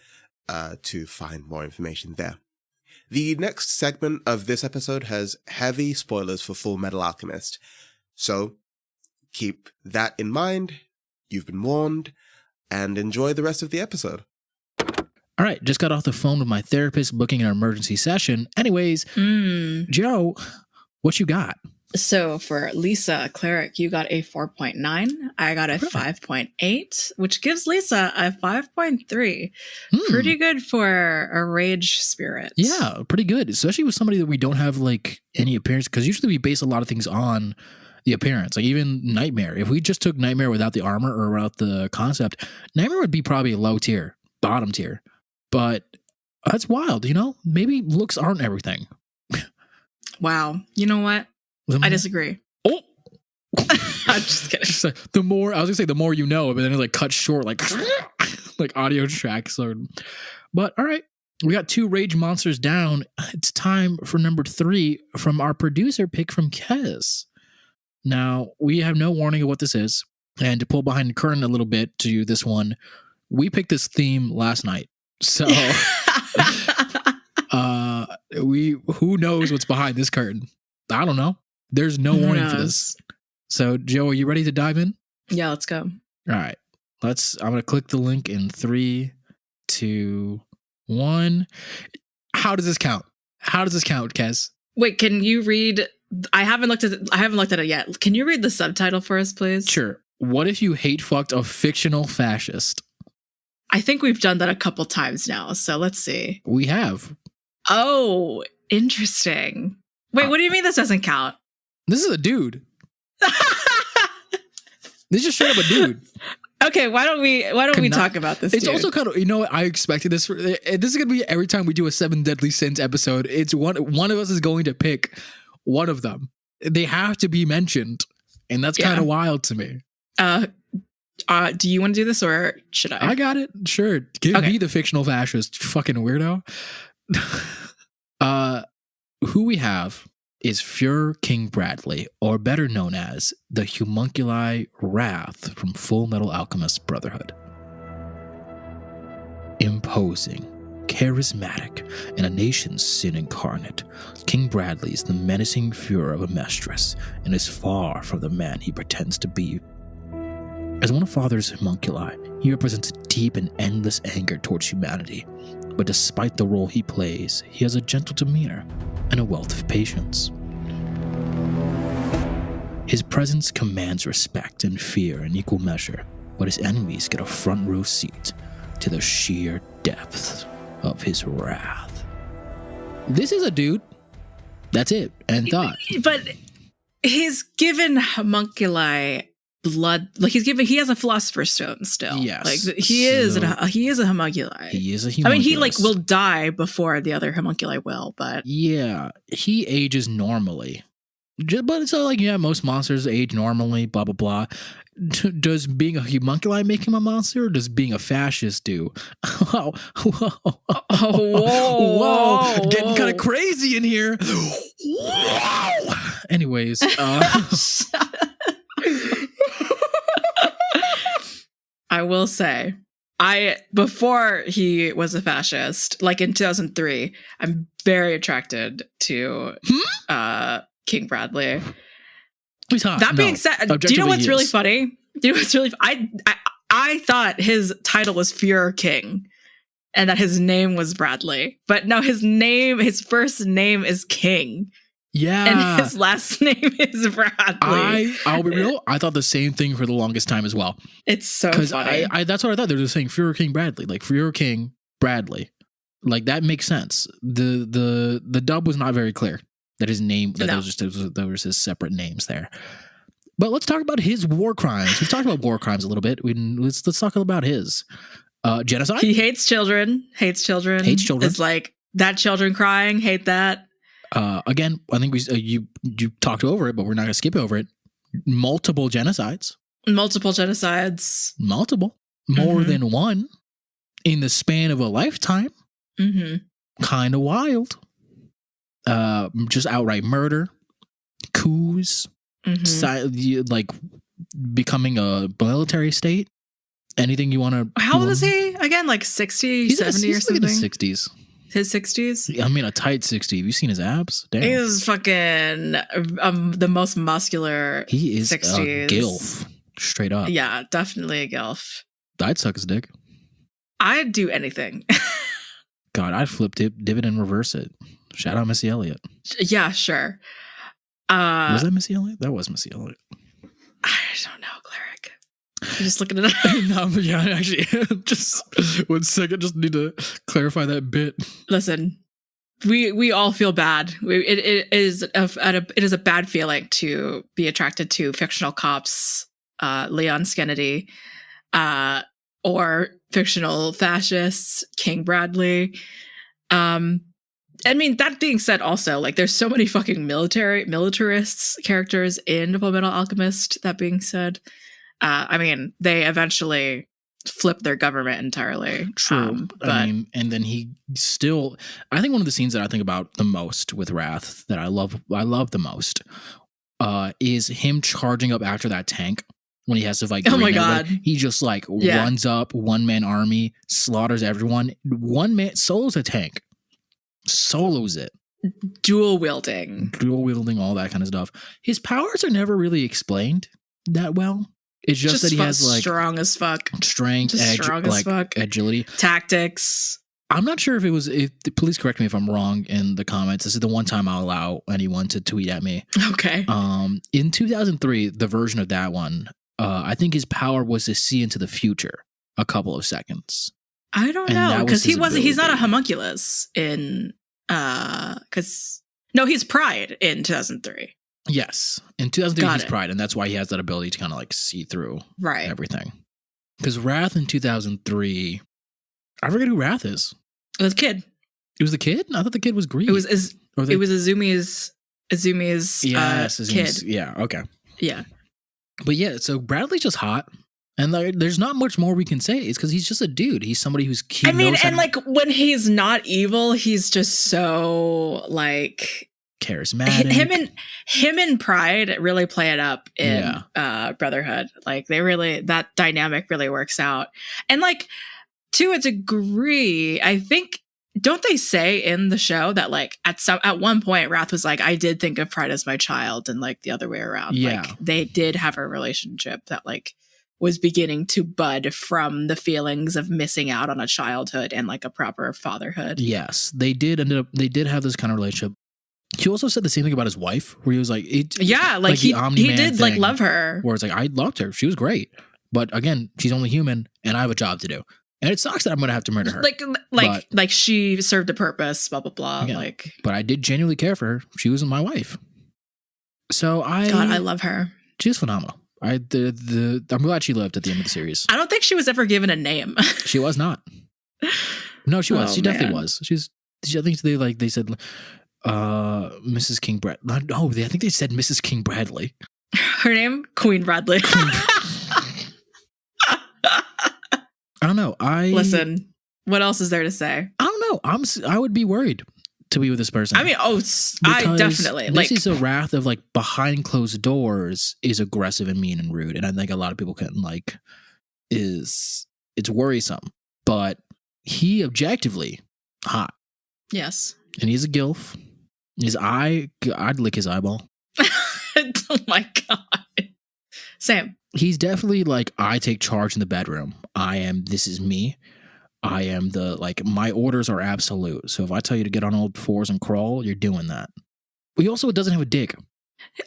to find more information there. The next segment of this episode has heavy spoilers for Full Metal Alchemist. So keep that in mind. You've been warned, and enjoy the rest of the episode. All right, just got off the phone with my therapist booking an emergency session. Anyways, Joe, what you got? So for Lyssa, Cleric, you got a 4.9. I got a 5.8, which gives Lyssa a 5.3. Pretty good for a rage spirit. Yeah, pretty good, especially with somebody that we don't have like any appearance, because usually we base a lot of things on the appearance. Like even Nightmare. If we just took Nightmare without the armor or without the concept, Nightmare would be probably a low tier, bottom tier. But that's wild, you know? Maybe looks aren't everything. Wow. You know what? I disagree. Oh! I'm just kidding. So the more, I was gonna say the more you know, but then it's like cut short, like like audio tracks. But all right, we got 2 rage monsters down. It's time for number 3 from our producer pick from Kez. Now, we have no warning of what this is. And to pull behind the curtain a little bit to this one, we picked this theme last night. So who knows what's behind this curtain? I don't know. There's no warning for this. So, Joe, are you ready to dive in? Yeah, let's go. All right. I'm going to click the link in 3, 2, 1. How does this count? How does this count, Kez? Wait, can you read? I haven't looked at it yet. Can you read the subtitle for us, please? Sure. What if you hate fucked a fictional fascist? I think we've done that a couple times now, so let's see. We have. Oh, interesting. Wait, what do you mean this doesn't count? This is a dude. This just straight up a dude. Okay, why don't we talk about this? It's dude? also kind of, you know what, I expected this. This is going to be every time we do a 7 Deadly Sins episode. It's one of us is going to pick one of them. They have to be mentioned, and that's kind of wild to me. Do you want to do this or should I? I got it. Sure. Give me the fictional fascist, fucking weirdo. Who we have is Fuhrer King Bradley, or better known as the Homunculi Wrath from Full Metal Alchemist Brotherhood. Imposing, charismatic, and a nation's sin incarnate, King Bradley is the menacing Fuhrer of Amestris and is far from the man he pretends to be. As one of Father's homunculi, he represents a deep and endless anger towards humanity, but despite the role he plays, he has a gentle demeanor and a wealth of patience. His presence commands respect and fear in equal measure, but his enemies get a front row seat to the sheer depths of his wrath. This is a dude. That's it. End thought. But he's given homunculi blood, like he has a philosopher's stone still. Yes. Like he is a homunculi. He is a homunculus. I mean, he like will die before the other homunculi will, but yeah, he ages normally. But it's like, yeah, most monsters age normally, blah, blah, blah. Does being a homunculi make him a monster, or does being a fascist do? Whoa. Whoa. Getting kind of crazy in here. Whoa. Anyways. I will say, before he was a fascist, like in 2003, I'm very attracted to King Bradley. He's hot. That being said, do you know what's really funny? Do you know what's really? I thought his title was Fuhrer King, and that his name was Bradley, but no, his first name is King. Yeah. And his last name is Bradley. I'll be real, I thought the same thing for the longest time as well. It's so funny. I that's what I thought. They were just saying Fuhrer King Bradley. Like Fuhrer King Bradley. Like that makes sense. The dub was not very clear. That his name, that there was his separate names there. But let's talk about his war crimes. We've talked about war crimes a little bit. Let's talk about his genocide. He hates children. Hates children. It's like that children crying. Hate that. Again, I think you talked over it, but we're not going to skip over it. Multiple genocides. Multiple. More than one in the span of a lifetime. Kind of wild. Just outright murder, coups, like becoming a military state. Anything you want to... How old is he? Again, like 60, 70 or something? He's in his 60s. His 60s? I mean, a tight 60. Have you seen his abs? Damn. He's fucking the most muscular. He is 60s. A gilf. Straight up. Yeah, definitely a gilf. I'd suck his dick. I'd do anything. God, I'd flip divot and reverse it. Shout out Missy Elliott. Yeah, sure. Was that Missy Elliott? That was Missy Elliott. I don't know, Cleric. I'm just looking it up. No, but yeah, actually, just 1 second. Just need to clarify that bit. Listen, we all feel bad. It is a bad feeling to be attracted to fictional cops, Leon Skennedy, or fictional fascists, King Bradley. I mean, that being said, also, like, there's so many fucking militarists characters in Fullmetal Alchemist. That being said, I mean, they eventually flip their government entirely. True. But I mean, and then he still, I think one of the scenes that I think about the most with Wrath, that I love the most, is him charging up after that tank. When he has to fight, oh my god, he just like runs up, one-man army, slaughters everyone. One man solos a tank, solos it, dual wielding, all that kind of stuff. His powers are never really explained that well. It's just that he has like strong as fuck, strength, agility, tactics. I'm not sure if it was. Please correct me if I'm wrong in the comments. This is the one time I'll allow anyone to tweet at me. Okay. In 2003, the version of that one. I think his power was to see into the future a couple of seconds. I don't know, because he's not a homunculus in he's Pride in 2003. Yes, in 2003 he's Pride, and that's why he has that ability to kind of like see through everything. Because Wrath in 2003, I forget who Wrath is. It was a kid. It was the kid? I thought the kid was Greed. It was Azumi's kid. Yeah, okay. Yeah. But yeah, so Bradley's just hot, and like, there's not much more we can say. It's because he's just a dude. He's somebody who's. Like when he's not evil, he's just so like charismatic. Him and Pride really play it up in Brotherhood. Like that dynamic really works out, and like to a degree, I think. Don't they say in the show that like at one point Wrath was like, I did think of Pride as my child, and like the other way around. Yeah. Like they did have a relationship that like was beginning to bud from the feelings of missing out on a childhood and like a proper fatherhood. Yes, they did have this kind of relationship. He also said the same thing about his wife, where he was like, he did like love her. Where it's like, I loved her. She was great. But again, she's only human and I have a job to do. And it sucks that I'm going to have to murder her. Like she served a purpose, blah, blah, blah. Yeah, like, but I did genuinely care for her. She wasn't my wife. So I love her. She's phenomenal. I'm glad she lived at the end of the series. I don't think she was ever given a name. She was not. No, she was. She definitely was. I think they said Mrs. King Bradley. No, I think they said Mrs. King Bradley. Her name? Queen Bradley. I don't know. Listen, what else is there to say? I don't know. I would be worried to be with this person. I mean, I definitely. This is a Wrath of like behind closed doors is aggressive and mean and rude. And I think a lot of people can like, it's worrisome. But he objectively hot. Yes. And he's a gilf. I'd lick his eyeball. Oh my God. Same. He's definitely like, I take charge in the bedroom. This is me. I am my orders are absolute. So if I tell you to get on all fours and crawl, you're doing that. He also doesn't have a dick.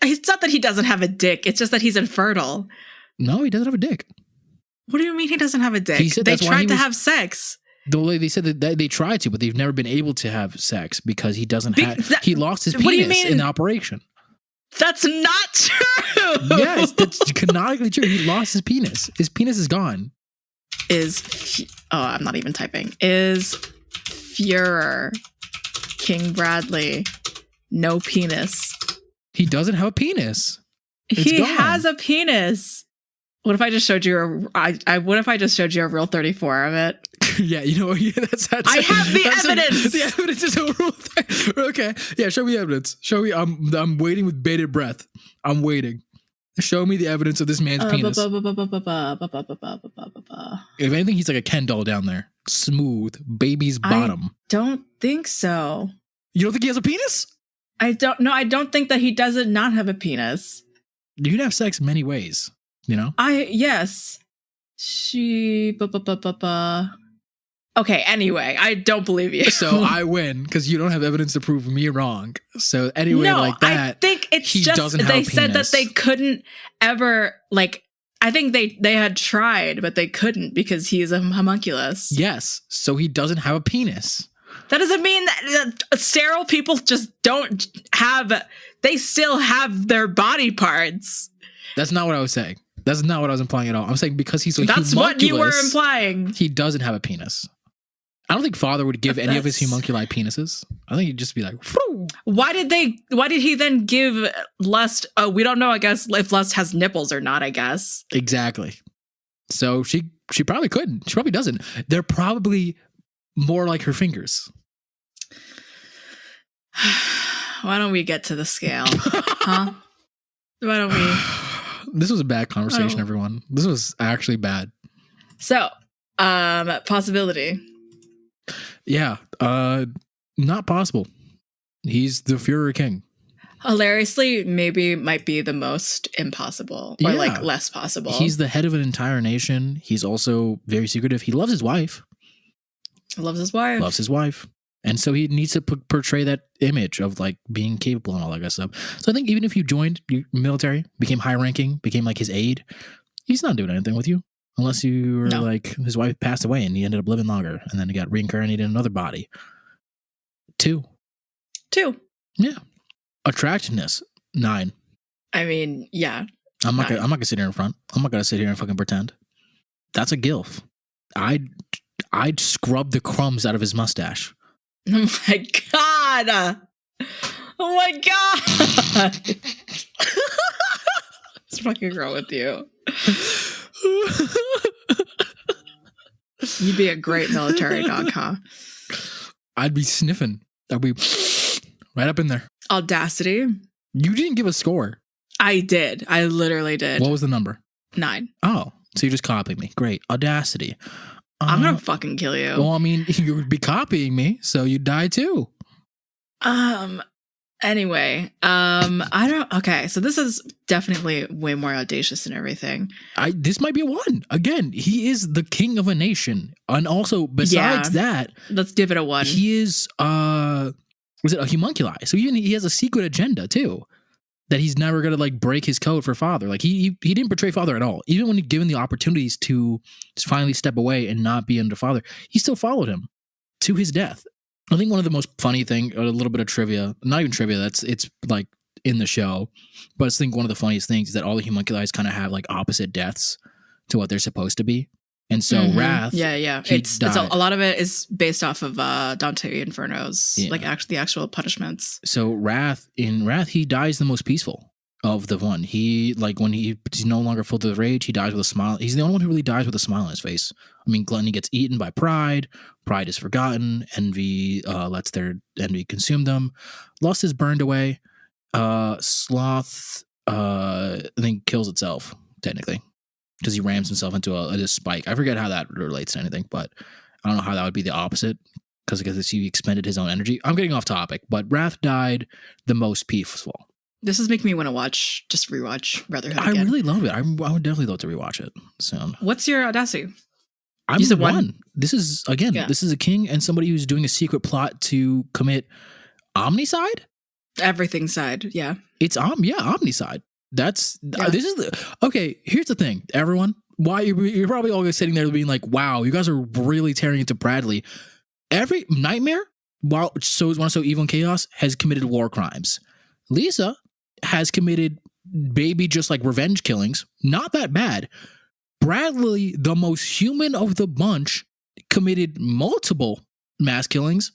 It's not that he doesn't have a dick. It's just that he's infertile. No, he doesn't have a dick. What do you mean he doesn't have a dick? They tried to have sex. The way they said that they tried to, but they've never been able to have sex because he doesn't have. He lost his What do you penis mean? in the operation. That's not true. Yes, that's canonically true. He lost his penis. His penis is gone. I'm not even typing. Is Führer King Bradley no penis? He doesn't have a penis. He gone. has a penis. What if I just showed you what if I just showed you a real 34 of it? Yeah, you know, that's I have the evidence. The evidence is overruled. Okay, yeah, show me the evidence. Show me. I'm waiting with bated breath. I'm waiting. Show me the evidence of this man's penis. If anything, he's like a Ken doll down there, smooth, baby's bottom. I don't think so. You don't think he has a penis? I don't know. I don't think that he doesn't not have a penis. You can have sex many ways, you know? Yes. Okay, anyway, I don't believe you. So I win because you don't have evidence to prove me wrong. So anyway, no, like that, I think it's he just doesn't have they a said that penis. they couldn't ever I think they had tried, but they couldn't because he is a homunculus. Yes, so he doesn't have a penis. That doesn't mean that sterile people just don't have. They still have their body parts. That's not what I was saying. That's not what I was implying at all. I'm saying because he's so That's what you were homunculus, implying. He doesn't have a penis. I don't think Father would give any of his homunculi penises. I think he'd just be like, Phew. Why did he then give Lust? Oh, we don't know, I guess, if Lust has nipples or not, I guess. Exactly. So she probably couldn't. She probably doesn't. They're probably more like her fingers. Why don't we get to the scale? Huh? Why don't we? This was a bad conversation, Oh. everyone. This was actually bad. So, possibility. Yeah. Not possible. He's the Führer King. Hilariously, maybe might be the most impossible or Yeah. less possible. He's the head of an entire nation. He's also very secretive. He loves his wife. Loves his wife. Loves his wife. And so he needs to portray that image of like being capable and all that kind of stuff. So I think even if you joined the military, became high ranking, became like his aide, he's not doing anything with you. Unless you were like, his wife passed away and he ended up living longer and then he got reincarnated in another body. 2. Yeah. Attractiveness, 9. I mean, yeah. I'm not gonna sit here in front. I'm not gonna sit here and fucking pretend. That's a gilf. I'd scrub the crumbs out of his mustache. Oh my god! Oh my god! What's fucking wrong with you? You'd be a great military dog, huh? I'd be sniffing. I'd be right up in there. Audacity. You didn't give a score. I did. I literally did. What was the number? 9. Oh, so you're just copying me. Great. Audacity. I'm gonna fucking kill you. Well, I mean, you would be copying me, so you'd die too. Anyway, I don't. Okay, so this is definitely way more audacious than everything. This might be a 1. Again, he is the king of a nation, and also besides that, let's give it a 1. he is was it a homunculi? So even he has a secret agenda too, that he's never gonna like break his code for Father. Like he didn't betray Father at all. Even when given the opportunities to just finally step away and not be under Father, he still followed him to his death. I think one of the most funny thing, a little bit of trivia, not even trivia, it's like in the show, but I think one of the funniest things is that all the homunculi kind of have like opposite deaths to what they're supposed to be. And so Wrath, yeah, it's a lot of it is based off of Dante Inferno's like the actual punishments. So in Wrath, he dies the most peaceful of the one. He like when he's no longer filled with rage, he dies with a smile. He's the only one who really dies with a smile on his face. I mean, gluttony gets eaten by pride. Pride is forgotten. Envy lets their envy consume them. Lust is burned away. Sloth, I think, kills itself technically because he rams himself into a spike. I forget how that relates to anything, but I don't know how that would be the opposite because he expended his own energy. I'm getting off topic, but Wrath died the most peaceful. This is making me want to rewatch Brotherhood I again. really love it. I would definitely love to rewatch it soon. What's your audacity? I'm You the said one. 1? This is again. Yeah. This is a king and somebody who's doing a secret plot to commit omnicide. Everything side, yeah. It's omnicide. This is okay. Here's the thing, everyone. why you're probably all sitting there being like, wow, you guys are really tearing into Bradley. Every Nightmare, while so evil and chaos, has committed war crimes. Lyssa has committed maybe just like revenge killings, not that bad. Bradley, the most human of the bunch, committed multiple mass killings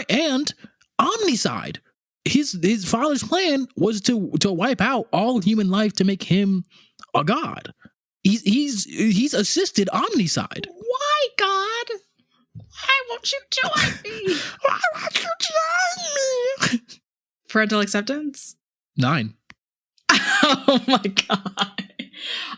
and omnicide. His father's plan was to wipe out all human life to make him a god. He's assisted omnicide. Why, God? Why won't you join me? Why won't you join me? Parental acceptance? 9. Oh my God.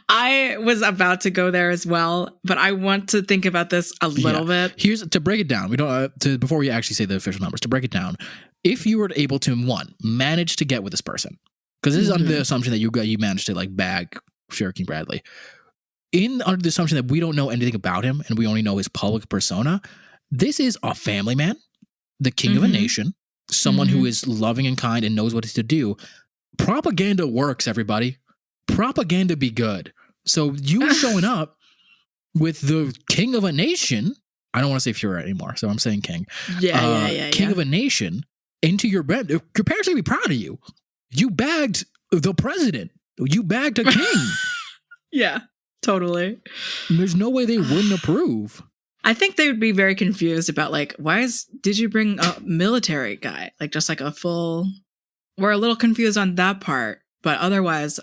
I was about to go there as well, but I want to think about this a little bit. Here's to break it down. We don't before we actually say the official numbers. To break it down, if you were able to manage to get with this person, because this is under the assumption that you managed to like bag King Bradley, under the assumption that we don't know anything about him and we only know his public persona, this is a family man, the king of a nation, someone who is loving and kind and knows what to do. Propaganda works, everybody. Propaganda be good. So you showing up with the king of a nation, I don't want to say Fuhrer anymore, so I'm saying king. King of a nation into your bed. Your parents are going to be proud of you. You bagged the president. You bagged a king. Yeah, totally. There's no way they wouldn't approve. I think they would be very confused about like, did you bring a military guy? Like just like a full, we're a little confused on that part, but otherwise,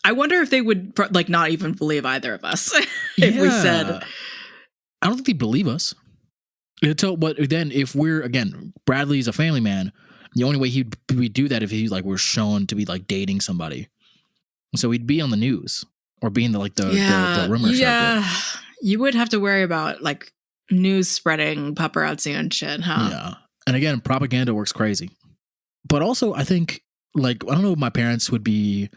I wonder if they would like not even believe either of us if we said. I don't think they believe us. But then if Bradley's a family man, the only way he'd do that if he like were shown to be like dating somebody. So he'd be on the news or be in the rumor circuit. Yeah, you would have to worry about like news spreading, paparazzi and shit, huh? Yeah, and again, propaganda works crazy. But also, I think like I don't know if my parents would be.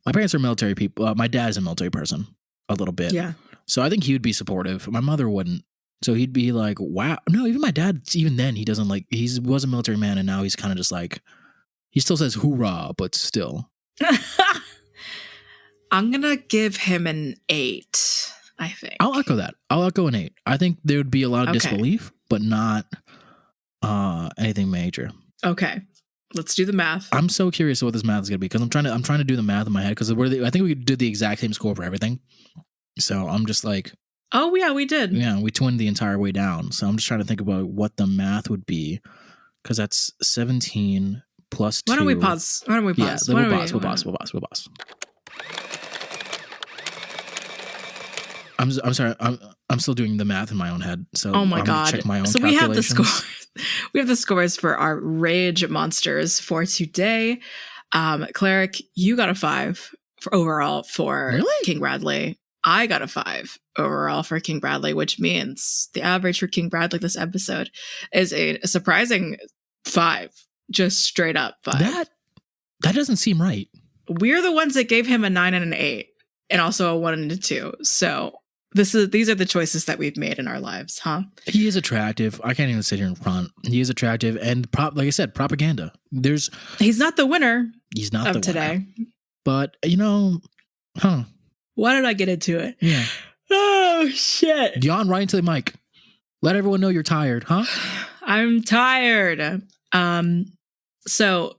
My parents are military people. My dad's a military person, a little bit. Yeah. So I think he would be supportive. My mother wouldn't. So he'd be like, "Wow, no." Even my dad, even then, he doesn't like. He was a military man, and now he's kind of just like. He still says "hoorah," but still. I'm gonna give him an 8. I think I'll echo that. I'll echo an 8. I think there would be a lot of disbelief, but not anything major. Okay. Let's do the math. I'm so curious what this math is going to be because I'm trying to do the math in my head because I think we did the exact same score for everything. So I'm just like, oh yeah, we did. Yeah, we twinned the entire way down. So I'm just trying to think about what the math would be because that's 17 plus 2. Why don't we pause? Yeah, we'll pause. I'm sorry. I'm still doing the math in my own head. So oh my I'm God. Check my own so we have the calculations. scores. We have the scores for our rage monsters for today. Cleric, you got a 5 for overall for King Bradley. I got a 5 overall for King Bradley, which means the average for King Bradley this episode is a surprising 5, just straight up 5. That doesn't seem right. We're the ones that gave him a 9 and an 8, and also a 1 and a 2. So these are the choices that we've made in our lives, huh? He is attractive. I can't even sit here in front. He is attractive, and like I said, propaganda. He's not the winner. He's not of the today. Winner. But Why did I get into it? Yeah. Oh shit. Yawn right into the mic. Let everyone know you're tired, huh? I'm tired. So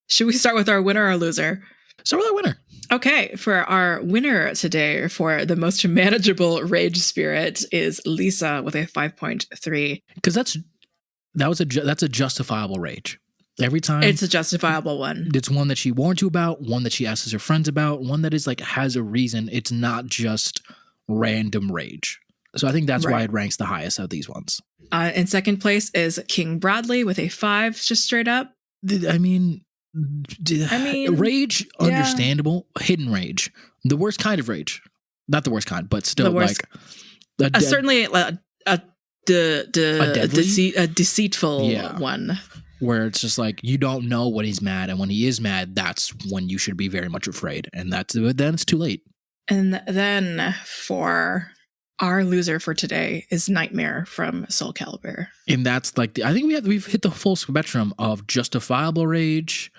should we start with our winner or loser? Start with our winner. Okay, for our winner today for the most manageable rage spirit is Lyssa with a 5.3. Because that's a justifiable rage. Every time it's a justifiable one. It's one that she warned you about, one that she asks her friends about, one that is like has a reason. It's not just random rage. So I think that's why it ranks the highest of these ones. In second place is King Bradley with a 5, just straight up. I mean, rage, understandable. Hidden rage, the worst kind of rage, not the worst kind, but still certainly a deceitful one, where it's just like you don't know when he's mad, and when he is mad, that's when you should be very much afraid, and then it's too late. And then for our loser for today is Nightmare from Soulcalibur. And that's like I think we've hit the full spectrum of justifiable rage,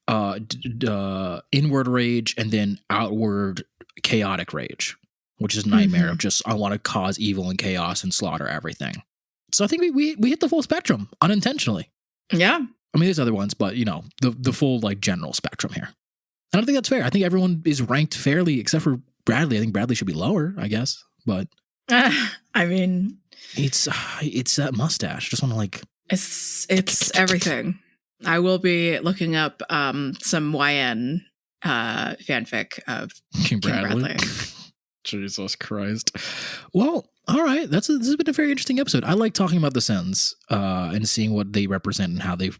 inward rage, and then outward chaotic rage. which is nightmare of just, I want to cause evil and chaos and slaughter everything. So I think we hit the full spectrum unintentionally. Yeah. I mean, there's other ones, but the full like general spectrum here. I don't think that's fair. I think everyone is ranked fairly, except for Bradley. I think Bradley should be lower, I guess. But I mean, it's that mustache. Just want to like, it's everything. I will be looking up some YN fanfic of King Bradley. Jesus Christ. Well, all right. This has been a very interesting episode. I like talking about the Sens and seeing what they represent and how they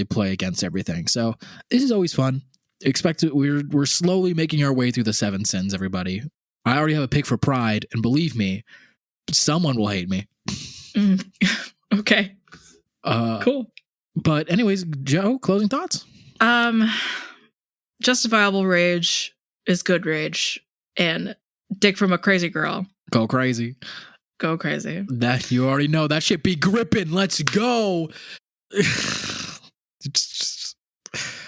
play against everything. So this is always fun. We're slowly making our way through the 7 sins, everybody. I already have a pick for Pride, and believe me, someone will hate me. Okay. Cool. But anyways, Joe, closing thoughts? Justifiable rage is good rage, and dick from a crazy girl. Go crazy. Go crazy. That you already know. That shit be gripping. Let's go.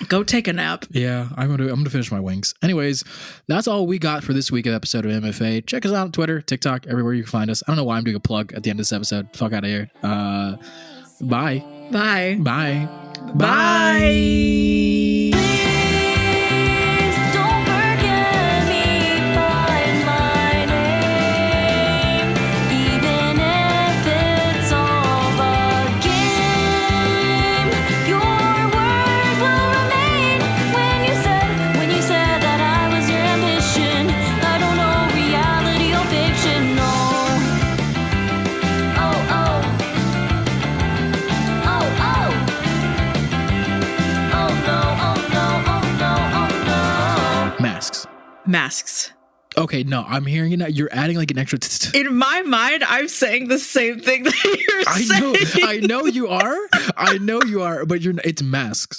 Go take a nap. Yeah, I'm gonna finish my wings. Anyways, that's all we got for this week's episode of MFA. Check us out on Twitter, TikTok, everywhere you can find us. I don't know why I'm doing a plug at the end of this episode. Fuck out of here. Bye. Bye. Bye. Bye. Please don't forget me by my name, even if it's all a game. Your words will remain when you said that I was your ambition. I don't know reality or fiction, no. Masks. Okay, no, I'm hearing it now. You're adding like an extra. In my mind, I'm saying the same thing that you're saying. I know you are. But it's masks.